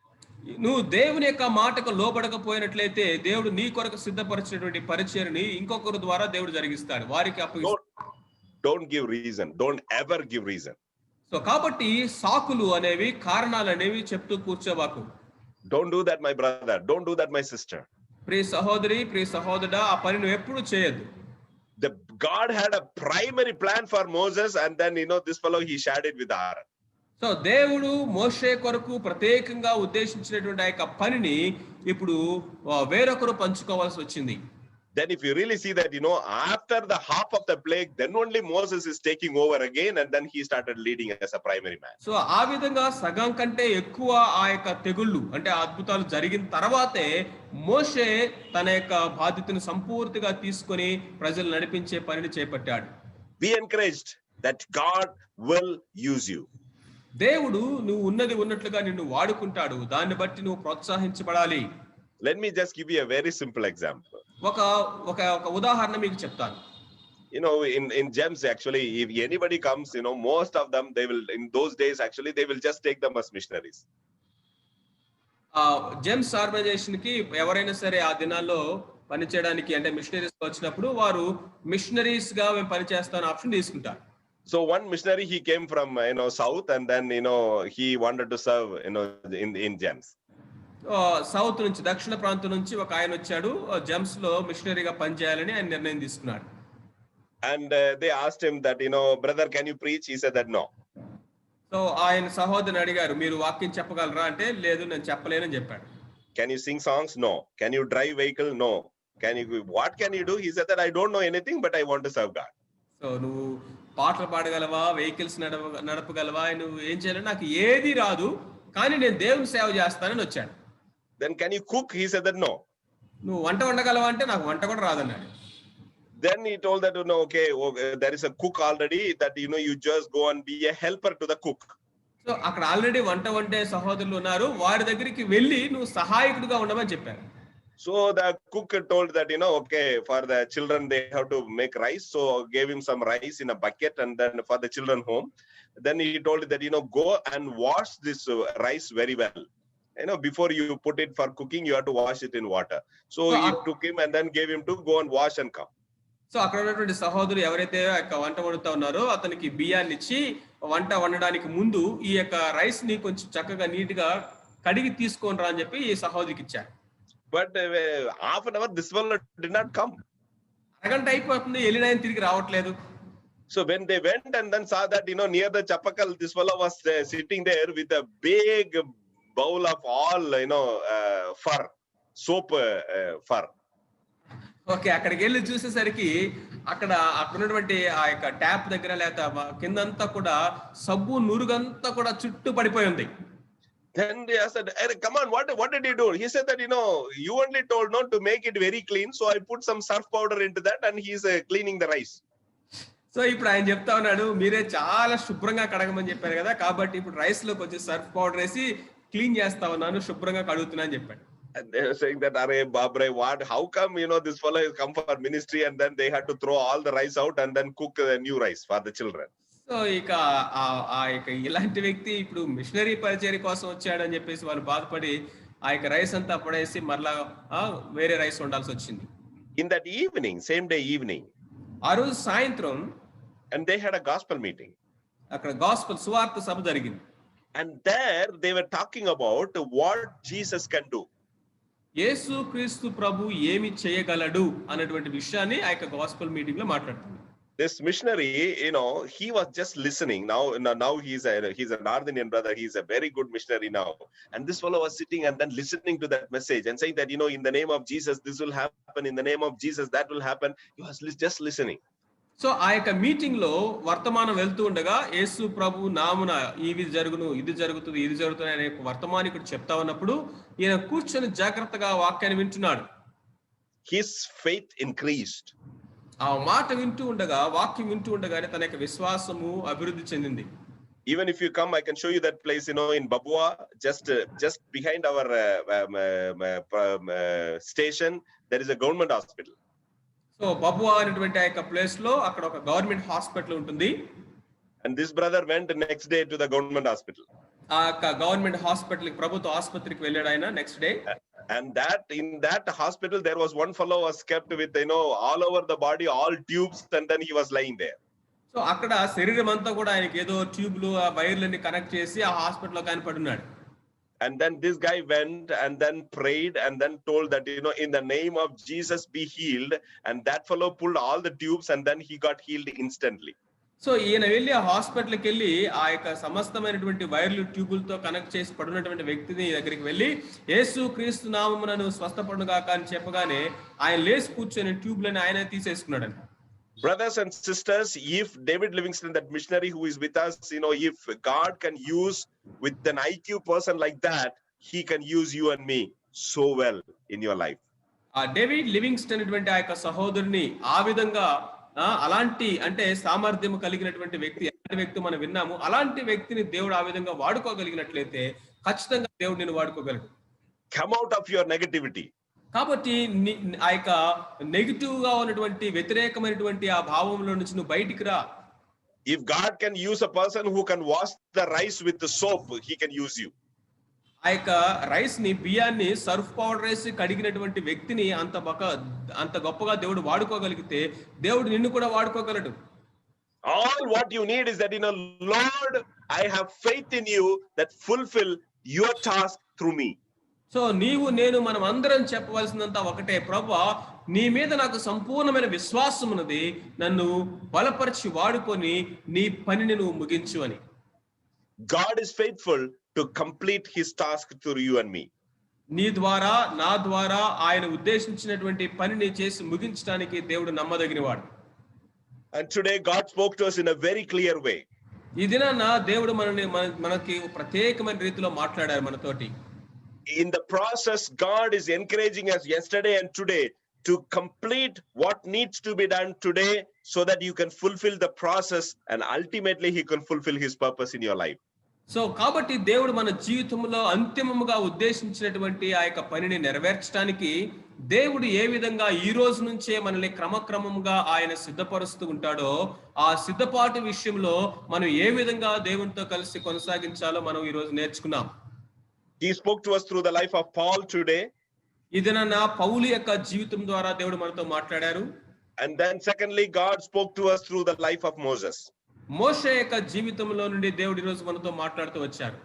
నువ్వు దేవుని యొక్క మాటకు లోబడకపోయినట్లయితే దేవుడు నీ కొరకు సిద్ధపరిచినటువంటి పరిచర్ని ఇంకొకరి ద్వారా దేవుడు జరిగిస్తాడు, వారికి అప్పగిస్తాడు. Don't give reason. Don't ever give reason. So కాబట్టి సాకులు అనేవి, కారణాలు అనేవి చెప్తూ కూర్చోవాకు. Don't do that, my brother. Don't do that, my sister. ప్రియ సహోదరి, ప్రియ సహోదరుడా, ఆ పని నువ్వు ఎప్పుడు చేయొద్దు. God had a primary plan for Moses, and then this fellow he shared it with Aaron. So దేవుడు మోషే కొరకు ప్రత్యేకంగా ఉద్దేశించినటువంటి ఆ యొక్క పనిని ఇప్పుడు వేరొకరు పంచుకోవాల్సి వచ్చింది. Then if you really see that, after the half of the plague, then only Moses is taking over again, and then he started leading as a primary man. So ఆ విధంగా సగం కంటే ఎక్కువ ఆ యొక్క తెగుళ్ళు అంటే అద్భుతాలు జరిగిన తర్వాతే మోషే తన యొక్క బాధ్యతను సంపూర్తిగా తీసుకొని ప్రజలు నడిపించే పనిని చేపట్టాడు. Be encouraged that God will use you. దేవుడు నువ్వు ఉన్నది ఉన్నట్లుగా నిన్ను వాడుకుంటాడు, దాన్ని బట్టి నువ్వు ప్రోత్సహించబడాలి. Let me just give you a very simple example. ఒక ఉదాహరణ మీకు చెప్తాను. In GEMS actually, if anybody comes, most of them, they will, in those days actually, they will just take them as missionaries. GEMS organization కి ఎవరైనా సరే ఆ దినాల్లో పని చేయడానికి అంటే మిషనరీస్ వచ్చినప్పుడు వారు మిషనరీస్ గా మేము పని చేస్తాను ఆప్షన్ తీసుకుంటారు. So one missionary, he came from south, and then he wanted to serve in GEMS. South నుంచి, దక్షిణ ప్రాంతం నుంచి ఒక ఆయన వచ్చాడు, జెమ్స్ లో మిషనరీగా పనిచేయాలని ఆయన నిర్ణయం తీసుకున్నాడు. And they asked him that, brother, can you preach? He said that no. So ఆయన సహోదరుని అడిగారు, మీరు వాక్యం చెప్పగలరా అంటే, లేదు నేను చెప్పలేనని చెప్పాడు. Can you sing songs? No. Can you drive vehicle? No. What can you do? He said that I don't know anything, but I want to serve God. So నువ్వు పాటలు పాడగలవా, వెహికల్స్ నడపగలవా, నువ్వు ఏం చేయాలి, నాకు ఏది రాదు కానీ నేను దేవుని సేవ చేస్తానని వచ్చాడు. Then can you cook? He said that no. నువ్వు వంట వండగలవా అంటే నాకు వంట కూడా రాదన్నాడు. Then he told that, okay, there is a cook already, that you just go and be a helper to the cook. So అక్కడ ఆల్రెడీ వంట వండే సహోదరులు ఉన్నారు, వారి దగ్గరికి వెళ్ళి నువ్వు సహాయకుడిగా ఉండమని చెప్పారు. So the cook told that, okay, for the children they have to make rice. So gave him some rice in a bucket, and then for the children home. Then he told that, go and wash this rice very well. Before you put it for cooking, you have to wash it in water. So he took him and then gave him to go and wash and come. So అక్కడ ఉన్నటువంటి సహోదరు ఎవరైతే వంట వండుతా ఉన్నారో అతనికి బియ్యాన్ని ఇచ్చి వంట వండడానికి ముందు ఈ యొక్క రైస్ ని కొంచెం చక్కగా నీట్ గా కడిగి తీసుకొని రా అని చెప్పి ఈ సహోదరికి ఇచ్చారు. But half an hour this fellow did not come. అరగంట అయిపోతుంది, వెళ్ళిన ఆయన తిరిగి రావట్లేదు. So when they went and then saw that, near the chapakal, this fellow was sitting there with a big bowl of all, fur, soap fur. Okay, అక్కడికి వెళ్ళి చూసేసరికి అక్కడ ఉన్నటువంటి ఆ యొక్క ట్యాప్ దగ్గర లేక కిందంతా కూడా సబ్బు నురుగంతా కూడా చుట్టూ పడిపోయి ఉంది. Then they said, hey, come on, what did you do? He said that, you only told not to make it very clean, so I put some surf powder into that, and he's cleaning the rice. So ఇప్పుడు ఆయన చెప్తా ఉన్నాడు, మీరే చాలా శుభ్రంగా కడగమని చెప్పారు కదా, కాబట్టి ఇప్పుడు రైస్ లో కొంచెం సర్ఫ్ పౌడర్ వేసి క్లీన్ చేస్తా ఉన్నాను, శుభ్రంగా కడుగుతున్నా అని చెప్పాడు. And they were saying that, Arey Babre, how come, this fellow has come for ministry, and then they had to throw all the rice out and then cook the new rice for the children. So ఇక ఇలాంటి వ్యక్తి ఇప్పుడు machinery పరిచర్య కోసం వచ్చాడు అని చెప్పేసి వాళ్ళు బాధపడి ఆ యొక్క రైస్ అంతా పడేసి మరలా వేరే రైస్ వండాల్సి వచ్చింది. In that evening, same day evening, ఆ రోజు సాయంత్రం, and they had a gospel meeting. అక్కడ గాస్పెల్ సువార్త సభ జరిగింది. And there they were talking about what Jesus can do. యేసు క్రీస్తు ప్రభు ఏమి చేయగలడు అనేటువంటి విషయాన్ని ఆ యొక్క గాస్పెల్ మీటింగ్ లో మాట్లాడుతున్నారు. This missionary, he was just listening. Now he's a North Indian brother. He's a very good missionary now. And this fellow was sitting and then listening to that message and saying that, in the name of Jesus, this will happen. In the name of Jesus, that will happen. He was just listening. So ఆ యొక్క meeting లో వర్తమానం వెళ్తూ ఉండగా యేసు ప్రభు నామున ఇది జరుగును, ఇది జరుగుతుంది, ఇది జరుగుతుంది అనే వర్తమానికుడు చెప్తా ఉన్నప్పుడు ఈయన కూర్చొని జాగ్రత్తగా వాక్యాన్ని వింటున్నాడు. His faith increased. ఆ మాట వింటూ ఉండగా, వాక్యం వింటూ ఉండగానే తన యొక్క విశ్వాసము అభివృద్ధి చెందింది. Even if you come, I can show you that place, in Babua, just behind our station, there is a government hospital. So Bhabua అనేటువంటి ఆ యొక్క ప్లేస్ లో అక్కడ ఒక గవర్నమెంట్ హాస్పిటల్ ఉంటుంది. And this brother went next day to the government hospital. ఆ యొక్క government hospital కి, ప్రభుత్వ ఆసుపత్రికి వెళ్ళాడు ఆయన next day. And in that hospital there was one fellow was kept with, all over the body, all tubes, and then he was lying there. So అక్కడ శరీరం అంతా కూడా ఆయనకి ఏదో ట్యూబ్లు, ఆ వైర్లన్నీ కనెక్ట్ చేసి ఆ హాస్పిటల్ లో కనపడున్నాడు. And then this guy went and then prayed and then told that, in the name of Jesus be healed. And that fellow pulled all the tubes and then he got healed instantly. So ఈయన వెళ్ళి ఆ హాస్పిటల్కి వెళ్ళి ఆ యొక్క సమస్తమైనటువంటి వైర్లు, ట్యూబులతో connect చేసి పడినటువంటి వ్యక్తిని దగ్గరికి వెళ్ళి యేసు క్రీస్తు నామమున స్వస్థపడును గాక అని చెప్పగానే ఆయన లేచి కూర్చొని ట్యూబ్లని ఆయన తీసేసుకున్నాడు. Brothers and sisters, if David Livingstone, that missionary who is with us, if God can use with an IQ person like that, he can use you and me so well in your life. ఆ David Livingstone అనేటువంటి ఆ యొక్క సహోదరుని ఆ విధంగా అలాంటి అంటే సామర్థ్యం కలిగినటువంటి వ్యక్తి మనం విన్నాము. అలాంటి వ్యక్తిని దేవుడు ఆ విధంగా వాడుకోగలిగినట్లయితే ఖచ్చితంగా దేవుడు నిన్ను వాడుకోగలడు. Come out of your negativity. కాబట్టి ఆ యొక్క నెగిటివ్ గా ఉన్నటువంటి వ్యతిరేకమైనటువంటి ఆ భావంలో నుంచి నువ్వు బయటికి రా. If God can use a person who can wash the rice with the soap, he can use you. ఆ యొక్క రైస్ ని, బియ్యాన్ని సర్ఫ్ పౌడర్ వేసి కడిగినటువంటి వ్యక్తిని అంత గొప్పగా దేవుడు వాడుకోగలిగితే దేవుడు నిన్ను కూడా వాడుకోగలడు. All what you need is that, Lord, I have faith in you that fulfill your task through me. So నీవు నేను మనం అందరం చెప్పవలసిందంతా ఒకటే, ప్రభువా నీ మీద నాకు సంపూర్ణమైన విశ్వాసం ఉన్నది, నన్ను బలపరిచి వాడుకొని నీ పనిని నువ్వు ముగించు అని. God is faithful to complete his task through you and me. నీ ద్వారా, నా ద్వారా ఆయన ఉద్దేశించినటువంటి పనిని చేసి ముగించడానికి దేవుడు నమ్మదగినవాడు. And today God spoke to us in a very clear way. ఈ దినాన దేవుడు మనకి ప్రత్యేకమైన రీతిలో మాట్లాడారు మనతోటి. In the process, God is encouraging us yesterday and today to complete what needs to be done today so that you can fulfill the process and ultimately he can fulfill his purpose in your life. So కాబట్టి దేవుడు మన జీవితంలో అంతిమముగా ఉద్దేశించినటువంటి ఆ యొక్క పనిని నెరవేర్చడానికి దేవుడు ఏ విధంగా ఈ రోజు నుంచే మనల్ని క్రమక్రమంగా ఆయన సిద్ధపరుస్తూ ఉంటాడో ఆ సిద్ధపాటు విషయంలో మనం ఏ విధంగా దేవునితో కలిసి కొనసాగించాలో మనం ఈ రోజు నేర్చుకున్నాం. He spoke to us through the life of Paul today. ఇదన పౌలు యొక్క జీవితం ద్వారా దేవుడు మనతో మాట్లాడారు. And then secondly, God spoke to us through the life of Moses. మోషే యొక్క జీవితంలో నుండి దేవుడు ఈ రోజు మనతో మాట్లాడుతూ వచ్చారు.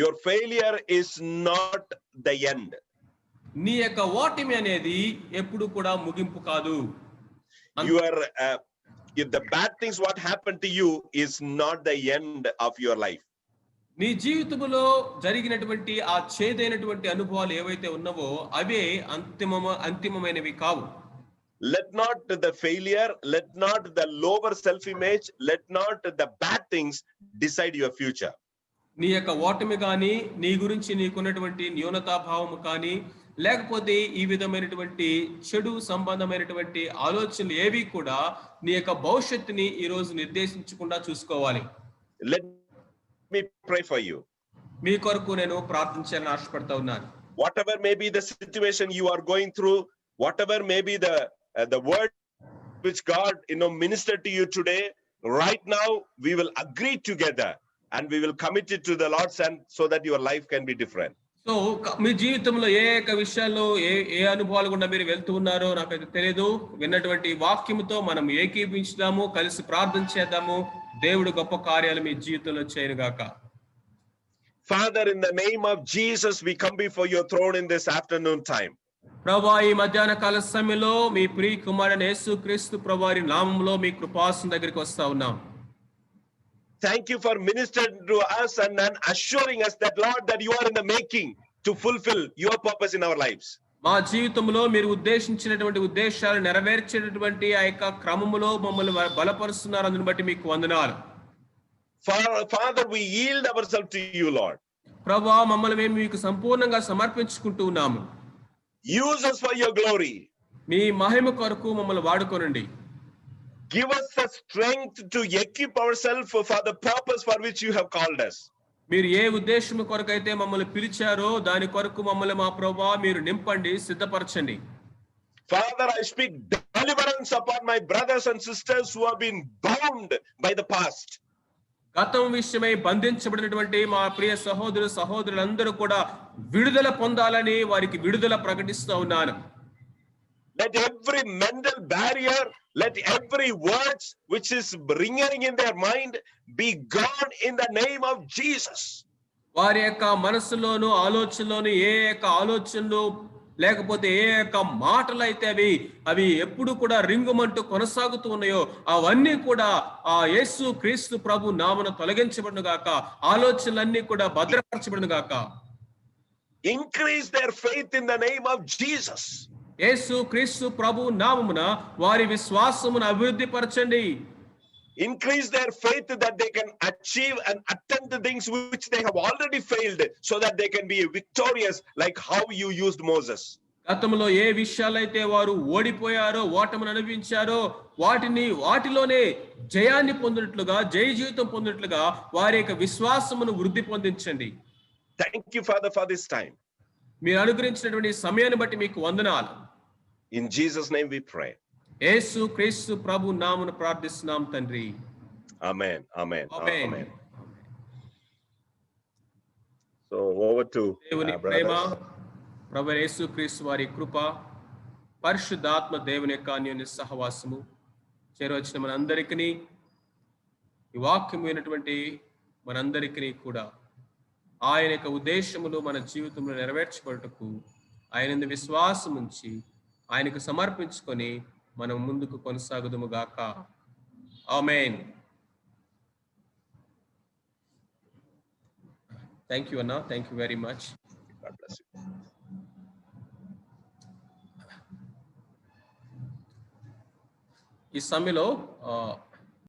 Your failure is not the end. నీ యొక్క ఓటమి అనేది ఎప్పుడు కూడా ముగింపు కాదు. Your if the bad things what happened to you is not the end of your life. నీ జీవితంలో జరిగినటువంటి ఆ చేదైనటువంటి అనుభవాలు ఏవైతే ఉన్నావో అవే అంతిమమైనవి కావు. Let not the failure, let not the lower self-image, let not the bad things decide your future. నీ యొక్క ఓటమి కానీ నీ గురించి నీకున్నటువంటి న్యూనతాభావము కానీ లేకపోతే ఈ విధమైనటువంటి చెడు సంబంధమైనటువంటి ఆలోచనలు ఏవి కూడా నీ యొక్క భవిష్యత్తుని ఈ రోజు నిర్దేశించకుండా చూసుకోవాలి. Let me pray for you. మీ కొరకు నేను ప్రార్థించాలని ఆశపడతా ఉన్నాను. Whatever may be the situation you are going through, whatever may be the word which God ministered to you today, right now we will agree together and we will commit it to the Lord's hand so that your life can be different. So మీ జీవితంలో ఏ ఏ విషయాల్లో ఏ అనుభవాలు గుండా మీరు వెళ్తూ ఉన్నారో నాకైతే తెలియదు. విన్నటువంటి వాక్యముతో మనం ఏకీభించుదాము, కలిసి ప్రార్థన చేద్దాము. దేవుడు గొప్ప కార్యాలు మీ జీవితంలో చేయనుగాక. Father, in the name of Jesus, we come before your throne in this afternoon time. ప్రభువా, ఈ మధ్యాహ్న కాల సమయంలో మీ ప్రియ కుమారుడైన యేసుక్రీస్తు ప్రభువారి నామములో మీ కృపాసనం దగ్గరికి వస్తా ఉన్నాం. Thank you for ministering to us and assuring us that, Lord, that you are in the making to fulfill your purpose in our lives. మా జీవితంలో మీరు ఉద్దేశించినటువంటి ఉద్దేశాలు నెరవేర్చేటటువంటి ఆ యొక్క క్రమములో మమ్మల్ని బలపరుస్తున్నారు. అందుని బట్టి మీకు వందనాలు. Father, we yield ourselves to you, Lord. ప్రభువా, మమ్మల్ని మేము మీకు సంపూర్ణంగా సమర్పించుకుంటూ ఉన్నాము. Use us for your glory. మీ మహిమ కొరకు మమ్మల్ని వాడుకోనండి. Give us the strength to equip ourselves for the purpose for which you have called us. మీరు ఏ ఉద్దేశం కొరకైతే మమ్మల్ని పిలిచారో దాని కొరకు మమ్మల్ని మా ప్రభువా మీరు నింపండి, సిద్ధపరచండి. Father, I speak deliverance upon my brothers and sisters who have been bound by the past. గతం విషయమై బంధించబడినటువంటి మా ప్రియ సహోదరులందరూ కూడా విడుదల పొందాలని వారికి విడుదల ప్రకటిస్తూ ఉన్నాను. Let every mental barrier, let every words which is ringing in their mind be gone in the name of Jesus. వారి యొక్క మనసులోను ఆలోచనలోను ఏ యొక్క ఆలోచనలు లేకపోతే ఏ యొక్క మాటలు అయితే అవి ఎప్పుడు కూడా రింగుమంటూ కొనసాగుతూ ఉన్నాయో అవన్నీ కూడా ఆ యేసు క్రీస్తు ప్రభు నామమున తొలగించబడును గాక. ఆలోచనలన్నీ కూడా భద్రపరచబడును గాక. Increase their faith in the name of Jesus. యేసు క్రీస్తు ప్రభు నామమున వారి విశ్వాసమును అభివృద్ధి పరచండి. Increase their faith that they can achieve and attempt the things which they have already failed, so that they can be victorious like how you used Moses. గతంలో ఏ విషయాలైతే వారు ఓడిపోయారో, ఓటమిని అనుభవించారో వాటిలోనే జయాన్ని పొందినట్లుగా, జయ జీవితం పొందినట్లుగా వారి యొక్క విశ్వాసమును వృద్ధి పొందించండి. Thank you, Father, for this time. మీరు అనుగ్రహించినటువంటి సమయాన్ని బట్టి మీకు వందనాలు. In Jesus' name we pray. యేసు క్రీస్తు ప్రభు నామమున ప్రార్థిస్తున్నాం తండ్రి. Amen. Amen. Amen. Amen. So over to దేవుని ప్రేమ, ప్రభు యేసు క్రీస్తు వారి కృప, పరిశుద్ధాత్మ దేవుని యొక్క అన్యోన్య సహవాసము చేరవచ్చిన మనందరికీ, ఈ వాక్యం వినటువంటి మనందరికీ కూడా ఆయన యొక్క ఉద్దేశములు మన జీవితంలో నెరవేర్చబడుటకు ఆయన విశ్వాసం ఉంచి ఆయనకు సమర్పించుకొని మనం ముందుకు కొనసాగుదుము గాక. ఆమేన్. థ్యాంక్ యూ అన్న, thank you very much. God bless you. ఈ సమయంలో